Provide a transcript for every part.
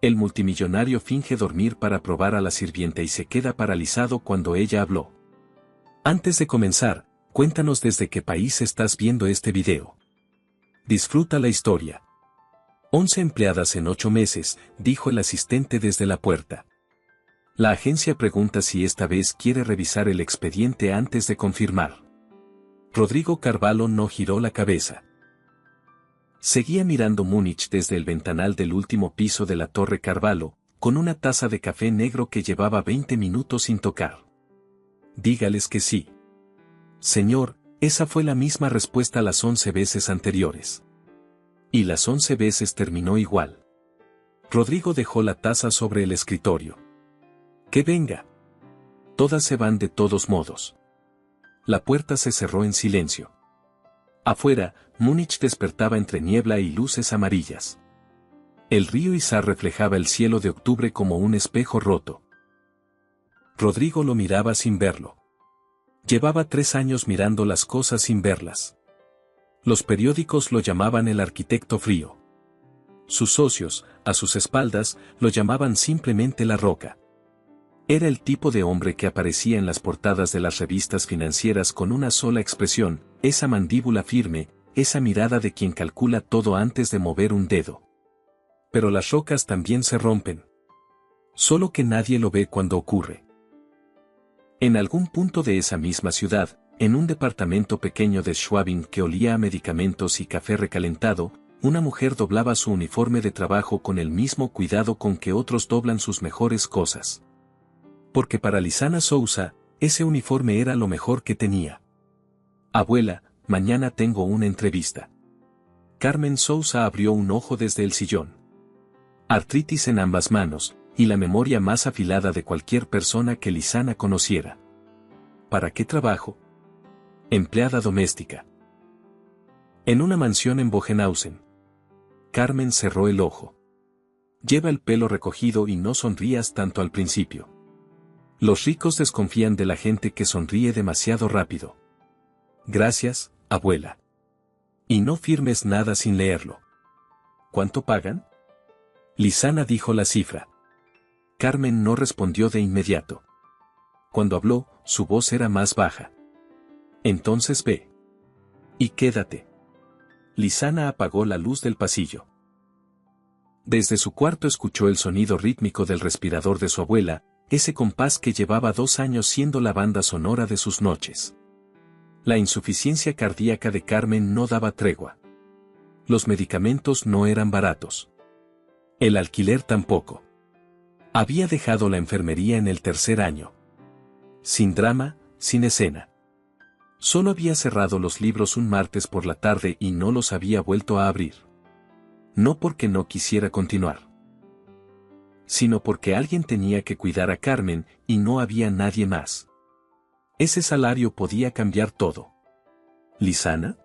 El multimillonario finge dormir para probar a la sirvienta y se queda paralizado cuando ella habló. Antes de comenzar, cuéntanos desde qué país estás viendo este video. Disfruta la historia. 11 empleadas en 8 meses, dijo el asistente desde la puerta. La agencia pregunta si esta vez quiere revisar el expediente antes de confirmar. Rodrigo Carvalho no giró la cabeza. Seguía mirando Múnich desde el ventanal del último piso de la Torre Carvalho, con una taza de café negro que llevaba 20 minutos sin tocar. Dígales que sí. Señor, esa fue la misma respuesta las 11 veces anteriores. Y las 11 veces terminó igual. Rodrigo dejó la taza sobre el escritorio. Que venga. Todas se van de todos modos. La puerta se cerró en silencio. Afuera, Múnich despertaba entre niebla y luces amarillas. El río Isar reflejaba el cielo de octubre como un espejo roto. Rodrigo lo miraba sin verlo. Llevaba 3 años mirando las cosas sin verlas. Los periódicos lo llamaban el arquitecto frío. Sus socios, a sus espaldas, lo llamaban simplemente La Roca. Era el tipo de hombre que aparecía en las portadas de las revistas financieras con una sola expresión, esa mandíbula firme, esa mirada de quien calcula todo antes de mover un dedo. Pero las rocas también se rompen. Solo que nadie lo ve cuando ocurre. En algún punto de esa misma ciudad, en un departamento pequeño de Schwabing que olía a medicamentos y café recalentado, una mujer doblaba su uniforme de trabajo con el mismo cuidado con que otros doblan sus mejores cosas. Porque para Lisana Souza, ese uniforme era lo mejor que tenía. Abuela, mañana tengo una entrevista. Carmen Souza abrió un ojo desde el sillón. Artritis en ambas manos, y la memoria más afilada de cualquier persona que Lisana conociera. ¿Para qué trabajo? Empleada doméstica. En una mansión en Bogenhausen. Carmen cerró el ojo. Lleva el pelo recogido y no sonrías tanto al principio. Los ricos desconfían de la gente que sonríe demasiado rápido. Gracias, abuela. Y no firmes nada sin leerlo. ¿Cuánto pagan? Lisana dijo la cifra. Carmen no respondió de inmediato. Cuando habló, su voz era más baja. Entonces ve. Y quédate. Lisana apagó la luz del pasillo. Desde su cuarto escuchó el sonido rítmico del respirador de su abuela, ese compás que llevaba 2 años siendo la banda sonora de sus noches. La insuficiencia cardíaca de Carmen no daba tregua. Los medicamentos no eran baratos. El alquiler tampoco. Había dejado la enfermería en el 3er año. Sin drama, sin escena. Solo había cerrado los libros un martes por la tarde y no los había vuelto a abrir. No porque no quisiera continuar, sino porque alguien tenía que cuidar a Carmen y no había nadie más. Ese salario podía cambiar todo. ¿Lisana?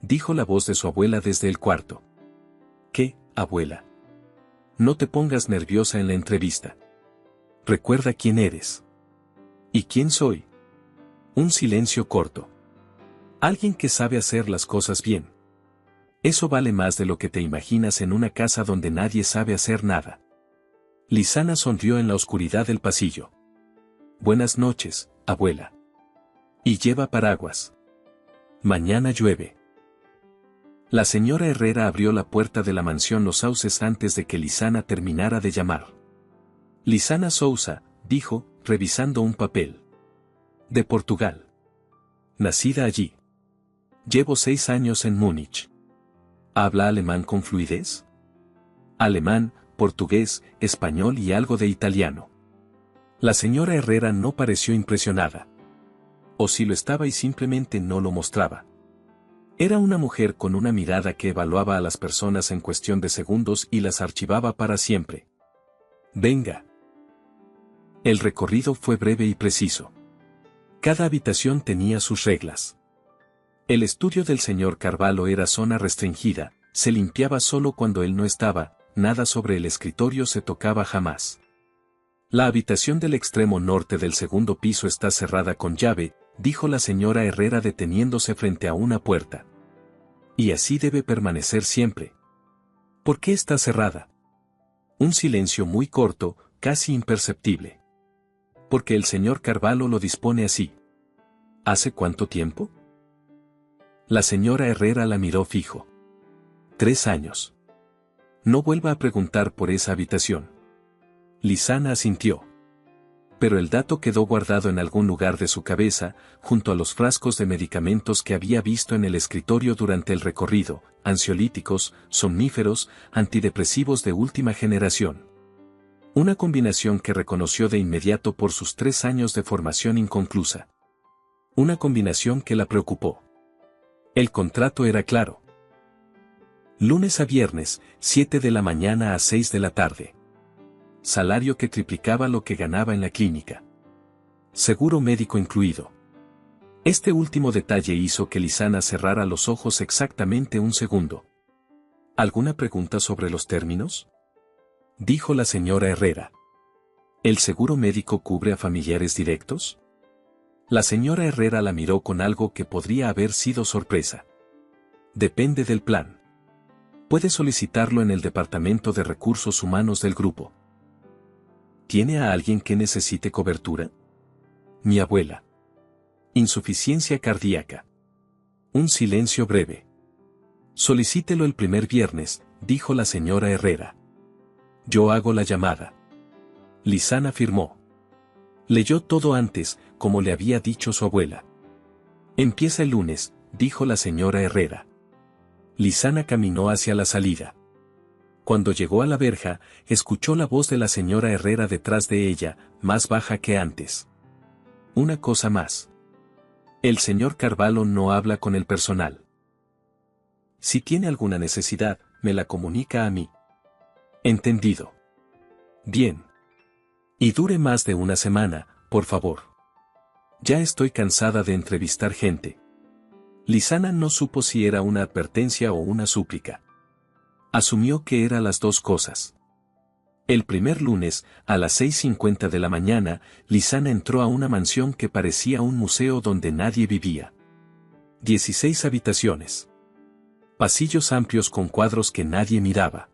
Dijo la voz de su abuela desde el cuarto. ¿Qué, abuela? No te pongas nerviosa en la entrevista. Recuerda quién eres. ¿Y quién soy? Un silencio corto. Alguien que sabe hacer las cosas bien. Eso vale más de lo que te imaginas en una casa donde nadie sabe hacer nada. Lisana sonrió en la oscuridad del pasillo. Buenas noches, abuela. Y lleva paraguas. Mañana llueve. La señora Herrera abrió la puerta de la mansión Los Sauces antes de que Lisana terminara de llamar. Lisana Souza, dijo, revisando un papel. De Portugal. Nacida allí. Llevo 6 años en Múnich. ¿Habla alemán con fluidez? Alemán, portugués, español y algo de italiano. La señora Herrera no pareció impresionada. O si lo estaba y simplemente no lo mostraba. Era una mujer con una mirada que evaluaba a las personas en cuestión de segundos y las archivaba para siempre. Venga. El recorrido fue breve y preciso. Cada habitación tenía sus reglas. El estudio del señor Carvalho era zona restringida, se limpiaba solo cuando él no estaba, nada sobre el escritorio se tocaba jamás. La habitación del extremo norte del segundo piso está cerrada con llave, dijo la señora Herrera deteniéndose frente a una puerta. Y así debe permanecer siempre. ¿Por qué está cerrada? Un silencio muy corto, casi imperceptible. Porque el señor Carvalho lo dispone así. ¿Hace cuánto tiempo? La señora Herrera la miró fijo. 3 años. No vuelva a preguntar por esa habitación. Lizana asintió. Pero el dato quedó guardado en algún lugar de su cabeza, junto a los frascos de medicamentos que había visto en el escritorio durante el recorrido, ansiolíticos, somníferos, antidepresivos de última generación. Una combinación que reconoció de inmediato por sus 3 años de formación inconclusa. Una combinación que la preocupó. El contrato era claro. Lunes a viernes, 7 de la mañana a 6 de la tarde. Salario que triplicaba lo que ganaba en la clínica. Seguro médico incluido. Este último detalle hizo que Lizana cerrara los ojos exactamente un segundo. ¿Alguna pregunta sobre los términos? Dijo la señora Herrera. ¿El seguro médico cubre a familiares directos? La señora Herrera la miró con algo que podría haber sido sorpresa. Depende del plan. Puede solicitarlo en el Departamento de Recursos Humanos del grupo. ¿Tiene a alguien que necesite cobertura? Mi abuela. Insuficiencia cardíaca. Un silencio breve. Solicítelo el primer viernes, dijo la señora Herrera. Yo hago la llamada. Lizana firmó. Leyó todo antes, como le había dicho su abuela. Empieza el lunes, dijo la señora Herrera. Lizana caminó hacia la salida. Cuando llegó a la verja, escuchó la voz de la señora Herrera detrás de ella, más baja que antes. Una cosa más. El señor Carvalho no habla con el personal. Si tiene alguna necesidad, me la comunica a mí. Entendido. Bien. Y dure más de una semana, por favor. Ya estoy cansada de entrevistar gente. Lizana no supo si era una advertencia o una súplica. Asumió que eran las dos cosas. El primer lunes, a las 6:50 de la mañana, Lizana entró a una mansión que parecía un museo donde nadie vivía. 16 habitaciones. Pasillos amplios con cuadros que nadie miraba.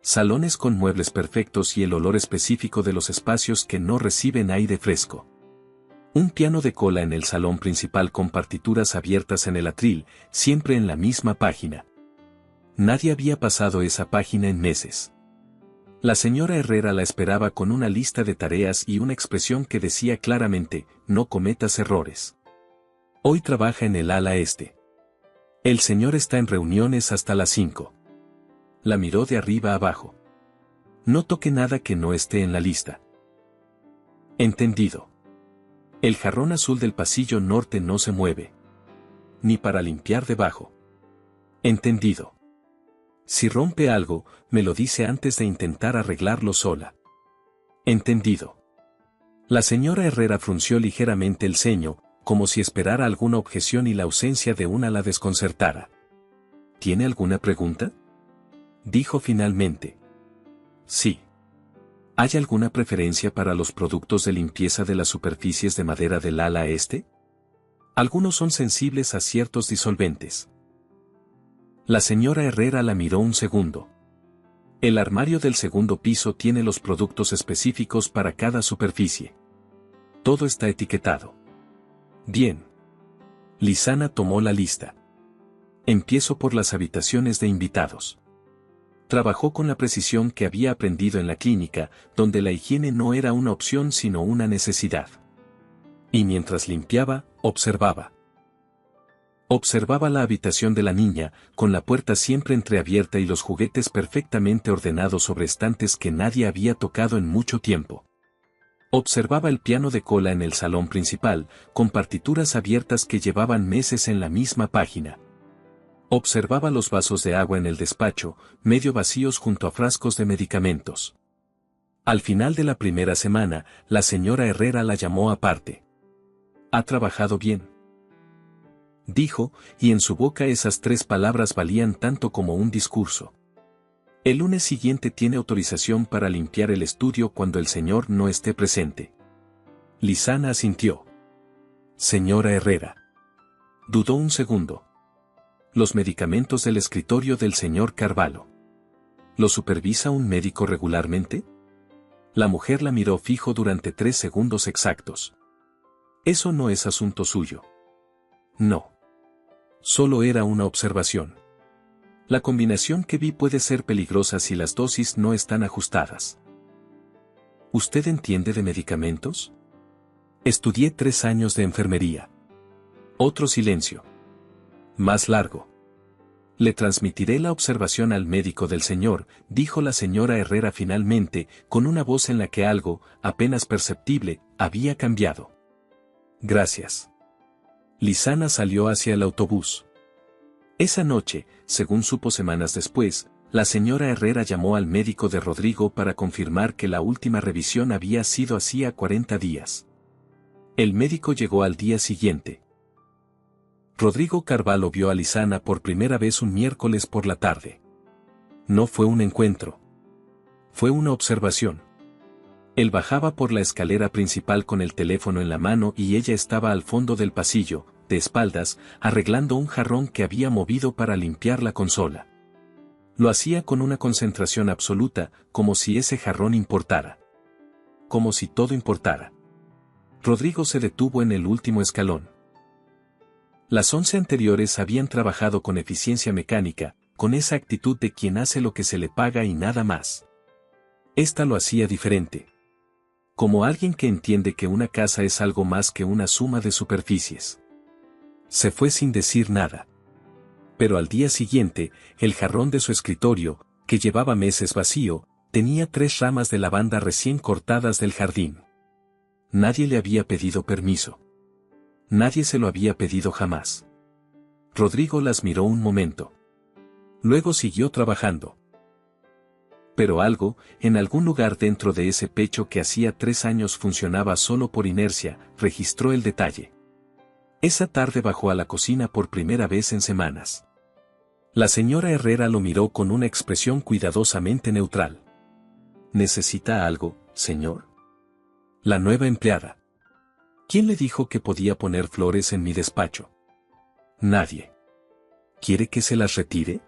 Salones con muebles perfectos y el olor específico de los espacios que no reciben aire fresco. Un piano de cola en el salón principal con partituras abiertas en el atril, siempre en la misma página. Nadie había pasado esa página en meses. La señora Herrera la esperaba con una lista de tareas y una expresión que decía claramente, no cometas errores. Hoy trabaja en el ala este. El señor está en reuniones hasta las 5. La miró de arriba abajo. No toque nada que no esté en la lista. Entendido. El jarrón azul del pasillo norte no se mueve. Ni para limpiar debajo. Entendido. Si rompe algo, me lo dice antes de intentar arreglarlo sola. Entendido. La señora Herrera frunció ligeramente el ceño, como si esperara alguna objeción y la ausencia de una la desconcertara. ¿Tiene alguna pregunta? Dijo finalmente. Sí. ¿Hay alguna preferencia para los productos de limpieza de las superficies de madera del ala este? Algunos son sensibles a ciertos disolventes. La señora Herrera la miró un segundo. El armario del segundo piso tiene los productos específicos para cada superficie. Todo está etiquetado. Bien. Lizana tomó la lista. Empiezo por las habitaciones de invitados. Trabajó con la precisión que había aprendido en la clínica, donde la higiene no era una opción sino una necesidad. Y mientras limpiaba, observaba. Observaba la habitación de la niña, con la puerta siempre entreabierta y los juguetes perfectamente ordenados sobre estantes que nadie había tocado en mucho tiempo. Observaba el piano de cola en el salón principal, con partituras abiertas que llevaban meses en la misma página. Observaba los vasos de agua en el despacho, medio vacíos junto a frascos de medicamentos. Al final de la primera semana, la señora Herrera la llamó aparte. ¿Ha trabajado bien?, dijo, y en su boca esas 3 palabras valían tanto como un discurso. El lunes siguiente tiene autorización para limpiar el estudio cuando el señor no esté presente. Lizana asintió. Señora Herrera. Dudó un segundo. Los medicamentos del escritorio del señor Carvalho. ¿Lo supervisa un médico regularmente? La mujer la miró fijo durante 3 segundos exactos. Eso no es asunto suyo. No. Solo era una observación. La combinación que vi puede ser peligrosa si las dosis no están ajustadas. ¿Usted entiende de medicamentos? Estudié 3 años de enfermería. Otro silencio. Más largo. Le transmitiré la observación al médico del señor, dijo la señora Herrera finalmente, con una voz en la que algo, apenas perceptible, había cambiado. Gracias. Lisana salió hacia el autobús. Esa noche, según supo semanas después, la señora Herrera llamó al médico de Rodrigo para confirmar que la última revisión había sido hacía 40 días. El médico llegó al día siguiente. Rodrigo Carvalho vio a Lisana por primera vez un miércoles por la tarde. No fue un encuentro. Fue una observación. Él bajaba por la escalera principal con el teléfono en la mano y ella estaba al fondo del pasillo, de espaldas, arreglando un jarrón que había movido para limpiar la consola. Lo hacía con una concentración absoluta, como si ese jarrón importara. Como si todo importara. Rodrigo se detuvo en el último escalón. Las 11 anteriores habían trabajado con eficiencia mecánica, con esa actitud de quien hace lo que se le paga y nada más. Esta lo hacía diferente. Como alguien que entiende que una casa es algo más que una suma de superficies. Se fue sin decir nada. Pero al día siguiente, el jarrón de su escritorio, que llevaba meses vacío, tenía 3 ramas de lavanda recién cortadas del jardín. Nadie le había pedido permiso. Nadie se lo había pedido jamás. Rodrigo las miró un momento. Luego siguió trabajando. Pero algo, en algún lugar dentro de ese pecho que hacía 3 años funcionaba solo por inercia, registró el detalle. Esa tarde bajó a la cocina por primera vez en semanas. La señora Herrera lo miró con una expresión cuidadosamente neutral. ¿Necesita algo, señor? La nueva empleada. ¿Quién le dijo que podía poner flores en mi despacho? Nadie. ¿Quiere que se las retire?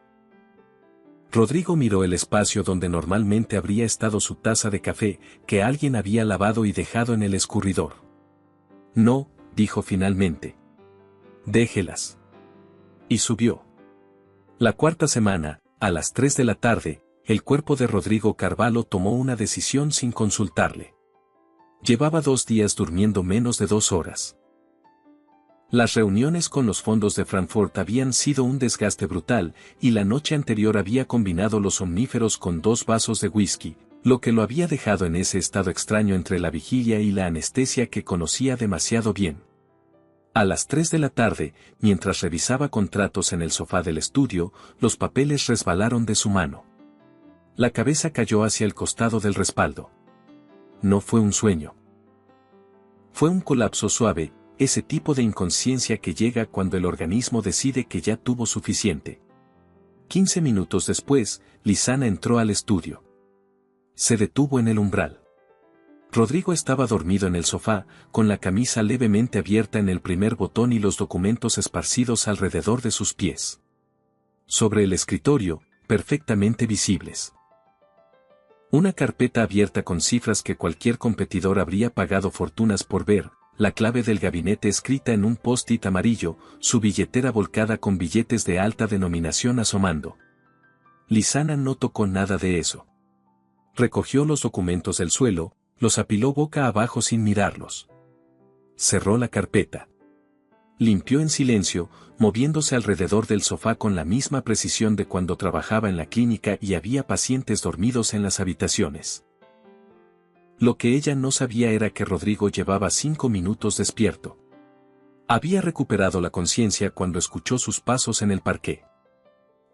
Rodrigo miró el espacio donde normalmente habría estado su taza de café, que alguien había lavado y dejado en el escurridor. No, dijo finalmente. Déjelas. Y subió. La 4ª semana, a las 3 de la tarde, el cuerpo de Rodrigo Carvalho tomó una decisión sin consultarle. Llevaba 2 días durmiendo menos de 2 horas. Las reuniones con los fondos de Frankfurt habían sido un desgaste brutal, y la noche anterior había combinado los somníferos con 2 vasos de whisky, lo que lo había dejado en ese estado extraño entre la vigilia y la anestesia que conocía demasiado bien. A las 3 de la tarde, mientras revisaba contratos en el sofá del estudio, los papeles resbalaron de su mano. La cabeza cayó hacia el costado del respaldo. No fue un sueño. Fue un colapso suave, ese tipo de inconsciencia que llega cuando el organismo decide que ya tuvo suficiente. 15 minutos después, Lisana entró al estudio. Se detuvo en el umbral. Rodrigo estaba dormido en el sofá, con la camisa levemente abierta en el primer botón y los documentos esparcidos alrededor de sus pies. Sobre el escritorio, perfectamente visibles. Una carpeta abierta con cifras que cualquier competidor habría pagado fortunas por ver, la clave del gabinete escrita en un post-it amarillo, su billetera volcada con billetes de alta denominación asomando. Lisana no tocó nada de eso. Recogió los documentos del suelo, los apiló boca abajo sin mirarlos. Cerró la carpeta. Limpió en silencio, moviéndose alrededor del sofá con la misma precisión de cuando trabajaba en la clínica y había pacientes dormidos en las habitaciones. Lo que ella no sabía era que Rodrigo llevaba 5 minutos despierto. Había recuperado la conciencia cuando escuchó sus pasos en el parqué.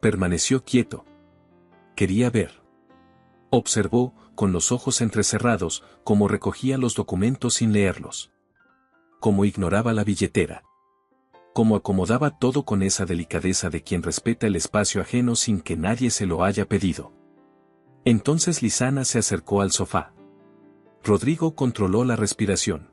Permaneció quieto. Quería ver. Observó, con los ojos entrecerrados, cómo recogía los documentos sin leerlos. Cómo ignoraba la billetera. Cómo acomodaba todo con esa delicadeza de quien respeta el espacio ajeno sin que nadie se lo haya pedido. Entonces Lisana se acercó al sofá. Rodrigo controló la respiración.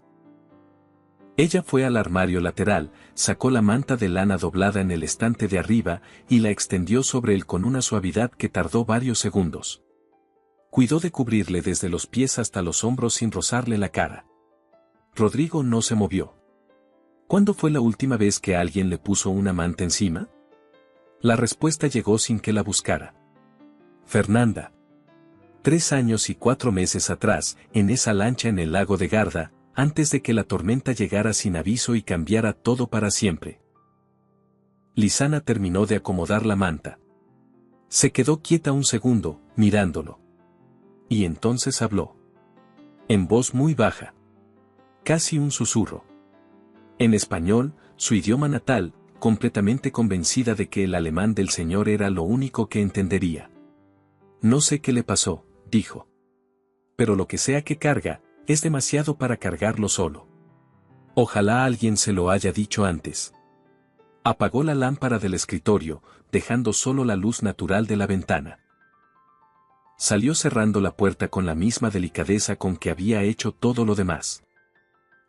Ella fue al armario lateral, sacó la manta de lana doblada en el estante de arriba y la extendió sobre él con una suavidad que tardó varios segundos. Cuidó de cubrirle desde los pies hasta los hombros sin rozarle la cara. Rodrigo no se movió. ¿Cuándo fue la última vez que alguien le puso una manta encima? La respuesta llegó sin que la buscara. Fernanda. 3 años y 4 meses atrás, en esa lancha en el lago de Garda, antes de que la tormenta llegara sin aviso y cambiara todo para siempre. Lisana terminó de acomodar la manta. Se quedó quieta un segundo, mirándolo. Y entonces habló. En voz muy baja. Casi un susurro. En español, su idioma natal, completamente convencida de que el alemán del señor era lo único que entendería. No sé qué le pasó, dijo. Pero lo que sea que carga, es demasiado para cargarlo solo. Ojalá alguien se lo haya dicho antes. Apagó la lámpara del escritorio, dejando solo la luz natural de la ventana. Salió cerrando la puerta con la misma delicadeza con que había hecho todo lo demás.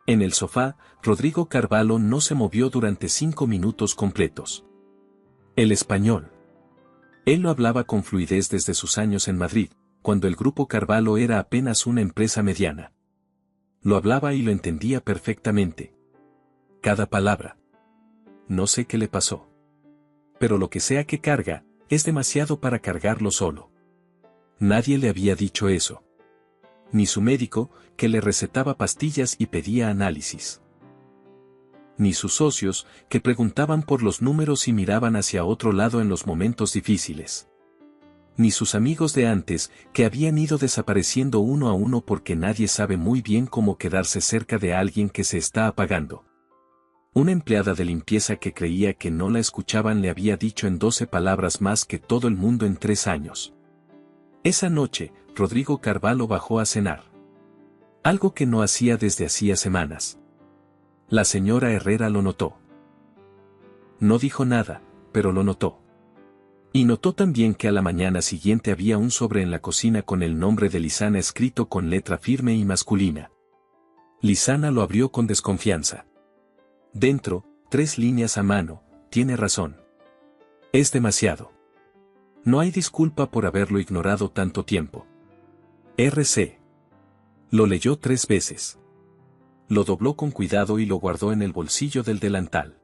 En el sofá, Rodrigo Carvalho no se movió durante 5 minutos completos. El español. Él lo hablaba con fluidez desde sus años en Madrid, cuando el Grupo Carvalho era apenas una empresa mediana. Lo hablaba y lo entendía perfectamente. Cada palabra. No sé qué le pasó. Pero lo que sea que carga, es demasiado para cargarlo solo. Nadie le había dicho eso. Ni su médico, que le recetaba pastillas y pedía análisis. Ni sus socios, que preguntaban por los números y miraban hacia otro lado en los momentos difíciles. Ni sus amigos de antes, que habían ido desapareciendo uno a uno porque nadie sabe muy bien cómo quedarse cerca de alguien que se está apagando. Una empleada de limpieza que creía que no la escuchaban le había dicho en 12 palabras más que todo el mundo en 3 años. Esa noche, Rodrigo Carvalho bajó a cenar. Algo que no hacía desde hacía semanas. La señora Herrera lo notó. No dijo nada, pero lo notó. Y notó también que a la mañana siguiente había un sobre en la cocina con el nombre de Lisana escrito con letra firme y masculina. Lisana lo abrió con desconfianza. Dentro, 3 líneas a mano, tiene razón. Es demasiado. No hay disculpa por haberlo ignorado tanto tiempo. RC. Lo leyó 3 veces. Lo dobló con cuidado y lo guardó en el bolsillo del delantal.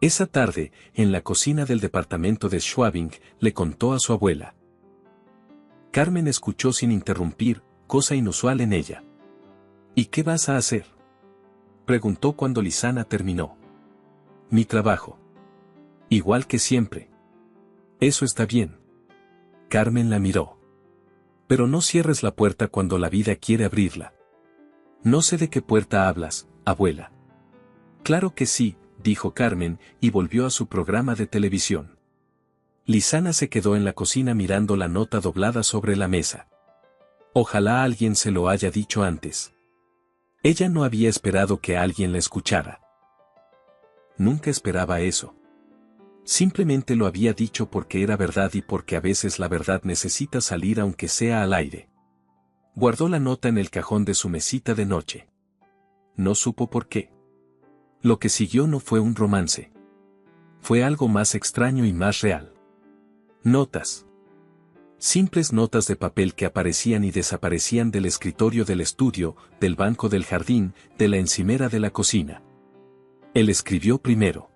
Esa tarde, en la cocina del departamento de Schwabing, le contó a su abuela. Carmen escuchó sin interrumpir, cosa inusual en ella. ¿Y qué vas a hacer?, preguntó cuando Lisana terminó. Mi trabajo. Igual que siempre. Eso está bien. Carmen la miró. Pero no cierres la puerta cuando la vida quiere abrirla. No sé de qué puerta hablas, abuela. Claro que sí, dijo Carmen, y volvió a su programa de televisión. Lisana se quedó en la cocina mirando la nota doblada sobre la mesa. Ojalá alguien se lo haya dicho antes. Ella no había esperado que alguien la escuchara. Nunca esperaba eso. Simplemente lo había dicho porque era verdad y porque a veces la verdad necesita salir aunque sea al aire. Guardó la nota en el cajón de su mesita de noche. No supo por qué. Lo que siguió no fue un romance. Fue algo más extraño y más real. Notas. Simples notas de papel que aparecían y desaparecían del escritorio del estudio, del banco del jardín, de la encimera de la cocina. Él escribió primero.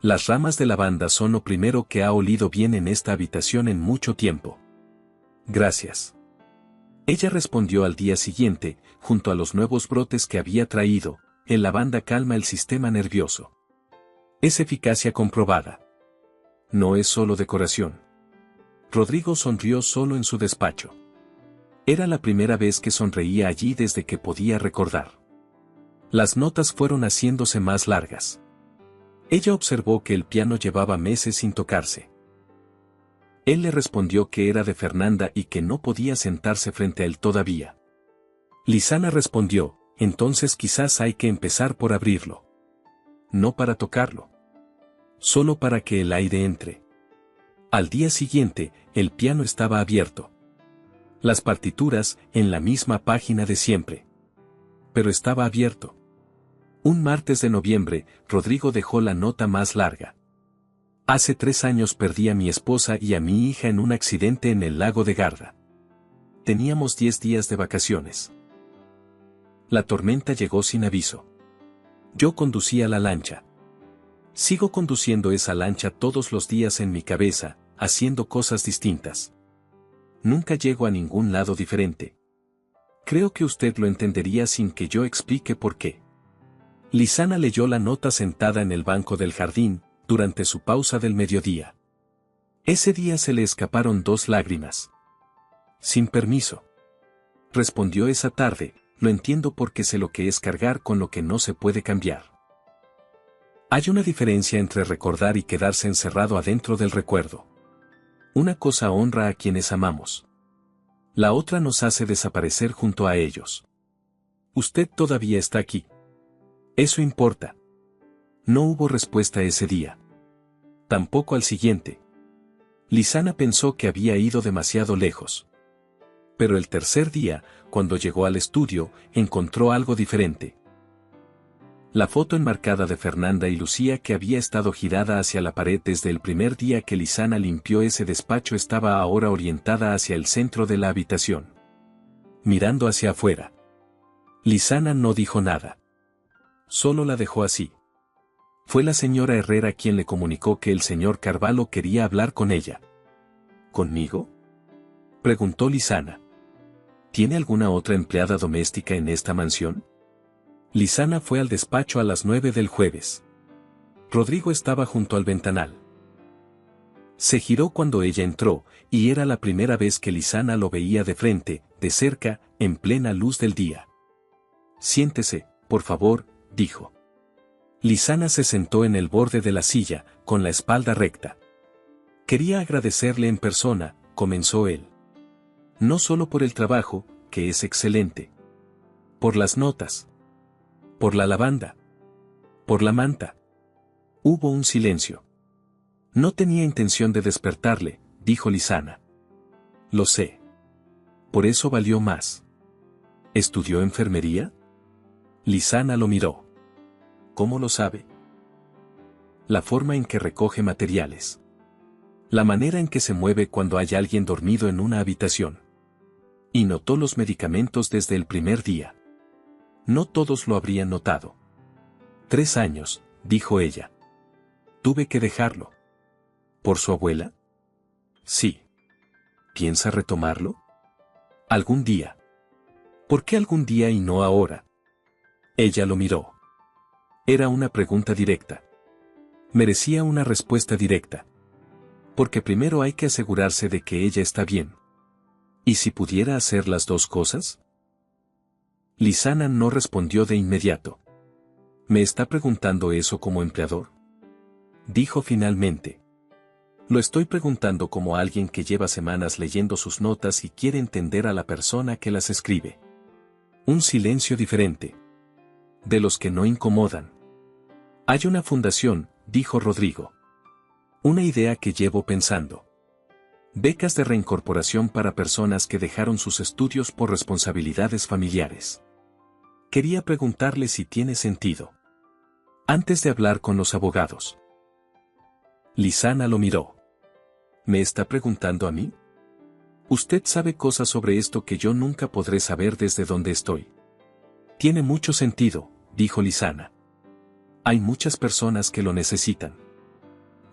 Las ramas de lavanda son lo primero que ha olido bien en esta habitación en mucho tiempo. Gracias. Ella respondió al día siguiente, junto a los nuevos brotes que había traído, el lavanda calma el sistema nervioso. Es eficacia comprobada. No es solo decoración. Rodrigo sonrió solo en su despacho. Era la primera vez que sonreía allí desde que podía recordar. Las notas fueron haciéndose más largas. Ella observó que el piano llevaba meses sin tocarse. Él le respondió que era de Fernanda y que no podía sentarse frente a él todavía. Lisana respondió, entonces quizás hay que empezar por abrirlo. No para tocarlo. Solo para que el aire entre. Al día siguiente, el piano estaba abierto. Las partituras, en la misma página de siempre. Pero estaba abierto. Un martes de noviembre, Rodrigo dejó la nota más larga. Hace 3 años perdí a mi esposa y a mi hija en un accidente en el lago de Garda. Teníamos 10 días de vacaciones. La tormenta llegó sin aviso. Yo conducía la lancha. Sigo conduciendo esa lancha todos los días en mi cabeza, haciendo cosas distintas. Nunca llego a ningún lado diferente. Creo que usted lo entendería sin que yo explique por qué. Lisana leyó la nota sentada en el banco del jardín, durante su pausa del mediodía. Ese día se le escaparon 2 lágrimas. Sin permiso. Respondió esa tarde, lo entiendo porque sé lo que es cargar con lo que no se puede cambiar. Hay una diferencia entre recordar y quedarse encerrado adentro del recuerdo. Una cosa honra a quienes amamos. La otra nos hace desaparecer junto a ellos. Usted todavía está aquí. Eso importa. No hubo respuesta ese día. Tampoco al siguiente. Lisana pensó que había ido demasiado lejos. Pero el tercer día, cuando llegó al estudio, encontró algo diferente. La foto enmarcada de Fernanda y Lucía, que había estado girada hacia la pared desde el primer día que Lisana limpió ese despacho, estaba ahora orientada hacia el centro de la habitación. Mirando hacia afuera. Lisana no dijo nada. Solo la dejó así. Fue la señora Herrera quien le comunicó que el señor Carvalho quería hablar con ella. ¿Conmigo?, preguntó Lisana. ¿Tiene alguna otra empleada doméstica en esta mansión? Lisana fue al despacho a las 9 del jueves. Rodrigo estaba junto al ventanal. Se giró cuando ella entró, y era la primera vez que Lisana lo veía de frente, de cerca, en plena luz del día. Siéntese, por favor, dijo. Lisana se sentó en el borde de la silla, con la espalda recta. Quería agradecerle en persona, comenzó él. No solo por el trabajo, que es excelente. Por las notas. Por la lavanda. Por la manta. Hubo un silencio. No tenía intención de despertarle, dijo Lisana. Lo sé. Por eso valió más. ¿Estudió enfermería? Lisana lo miró. ¿Cómo lo sabe? La forma en que recoge materiales. La manera en que se mueve cuando hay alguien dormido en una habitación. Y notó los medicamentos desde el primer día. No todos lo habrían notado. 3 años, dijo ella. Tuve que dejarlo. ¿Por su abuela? Sí. ¿Piensa retomarlo? Algún día. ¿Por qué algún día y no ahora? Ella lo miró. Era una pregunta directa. Merecía una respuesta directa. Porque primero hay que asegurarse de que ella está bien. ¿Y si pudiera hacer las 2 cosas? Lisana no respondió de inmediato. ¿Me está preguntando eso como empleador?, dijo finalmente. Lo estoy preguntando como alguien que lleva semanas leyendo sus notas y quiere entender a la persona que las escribe. Un silencio diferente. De los que no incomodan. Hay una fundación, dijo Rodrigo. Una idea que llevo pensando. Becas de reincorporación para personas que dejaron sus estudios por responsabilidades familiares. Quería preguntarle si tiene sentido. Antes de hablar con los abogados. Lisana lo miró. ¿Me está preguntando a mí? Usted sabe cosas sobre esto que yo nunca podré saber desde donde estoy. Tiene mucho sentido, dijo Lisana. Hay muchas personas que lo necesitan.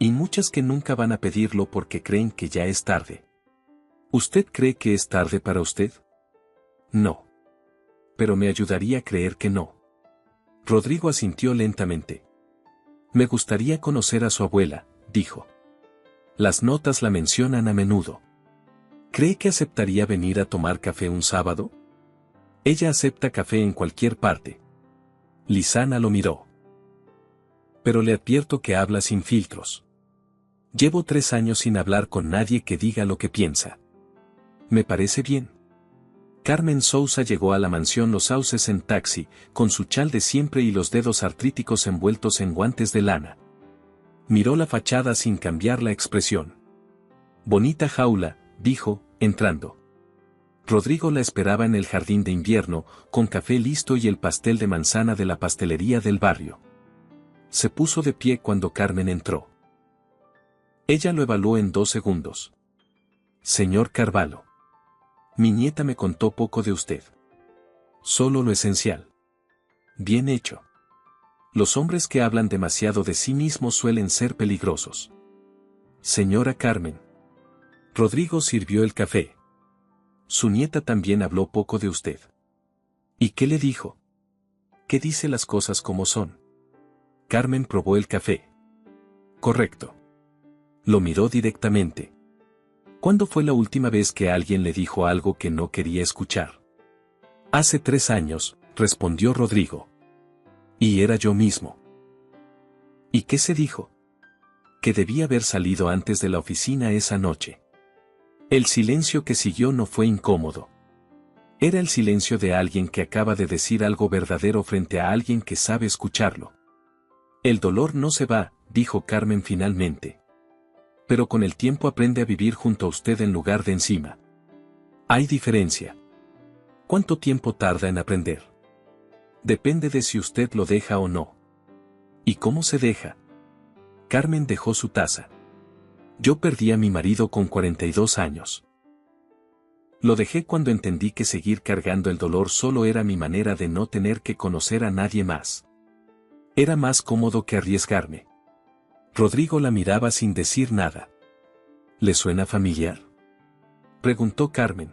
Y muchas que nunca van a pedirlo porque creen que ya es tarde. ¿Usted cree que es tarde para usted? No. Pero me ayudaría a creer que no. Rodrigo asintió lentamente. Me gustaría conocer a su abuela, dijo. Las notas la mencionan a menudo. ¿Cree que aceptaría venir a tomar café un sábado? Ella acepta café en cualquier parte. Lisana lo miró. Pero le advierto que habla sin filtros. Llevo 3 años sin hablar con nadie que diga lo que piensa. Me parece bien. Carmen Sousa llegó a la mansión Los Sauces en taxi, con su chal de siempre y los dedos artríticos envueltos en guantes de lana. Miró la fachada sin cambiar la expresión. Bonita jaula, dijo, entrando. Rodrigo la esperaba en el jardín de invierno, con café listo y el pastel de manzana de la pastelería del barrio. Se puso de pie cuando Carmen entró. Ella lo evaluó en 2 segundos. Señor Carvalho. Mi nieta me contó poco de usted. Solo lo esencial. Bien hecho. Los hombres que hablan demasiado de sí mismos suelen ser peligrosos. Señora Carmen. Rodrigo sirvió el café. Su nieta también habló poco de usted. ¿Y qué le dijo? ¿Qué dice las cosas como son? Carmen probó el café. Correcto. Lo miró directamente. ¿Cuándo fue la última vez que alguien le dijo algo que no quería escuchar? Hace 3 años, respondió Rodrigo. Y era yo mismo. ¿Y qué se dijo? Que debía haber salido antes de la oficina esa noche. El silencio que siguió no fue incómodo. Era el silencio de alguien que acaba de decir algo verdadero frente a alguien que sabe escucharlo. El dolor no se va, dijo Carmen finalmente. Pero con el tiempo aprende a vivir junto a usted en lugar de encima. Hay diferencia. ¿Cuánto tiempo tarda en aprender? Depende de si usted lo deja o no. ¿Y cómo se deja? Carmen dejó su taza. Yo perdí a mi marido con 42 años. Lo dejé cuando entendí que seguir cargando el dolor solo era mi manera de no tener que conocer a nadie más. Era más cómodo que arriesgarme. Rodrigo la miraba sin decir nada. ¿Le suena familiar?, preguntó Carmen.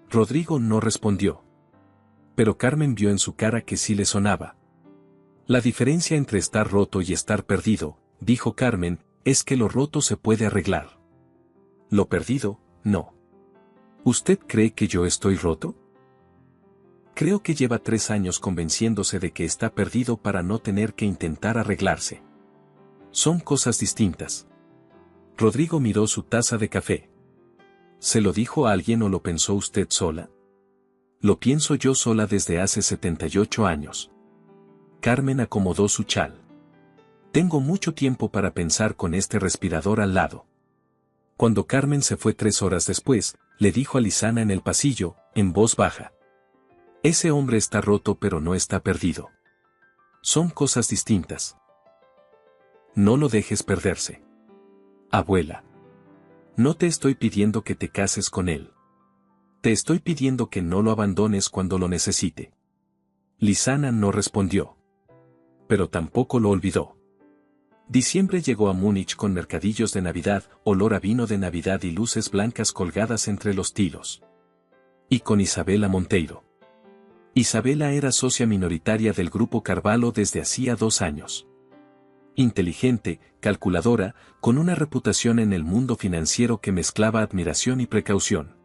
Rodrigo no respondió. Pero Carmen vio en su cara que sí le sonaba. La diferencia entre estar roto y estar perdido, dijo Carmen, es que lo roto se puede arreglar. Lo perdido, no. ¿Usted cree que yo estoy roto? Creo que lleva 3 años convenciéndose de que está perdido para no tener que intentar arreglarse. Son cosas distintas. Rodrigo miró su taza de café. ¿Se lo dijo a alguien o lo pensó usted sola? Lo pienso yo sola desde hace 78 años. Carmen acomodó su chal. Tengo mucho tiempo para pensar con este respirador al lado. Cuando Carmen se fue 3 horas después, le dijo a Lisana en el pasillo, en voz baja. Ese hombre está roto pero no está perdido. Son cosas distintas. No lo dejes perderse. Abuela. No te estoy pidiendo que te cases con él. Te estoy pidiendo que no lo abandones cuando lo necesite. Lisana no respondió. Pero tampoco lo olvidó. Diciembre llegó a Múnich con mercadillos de Navidad, olor a vino de Navidad y luces blancas colgadas entre los tilos. Y con Isabela Monteiro. Isabela era socia minoritaria del Grupo Carvalho desde hacía 2 años. Inteligente, calculadora, con una reputación en el mundo financiero que mezclaba admiración y precaución.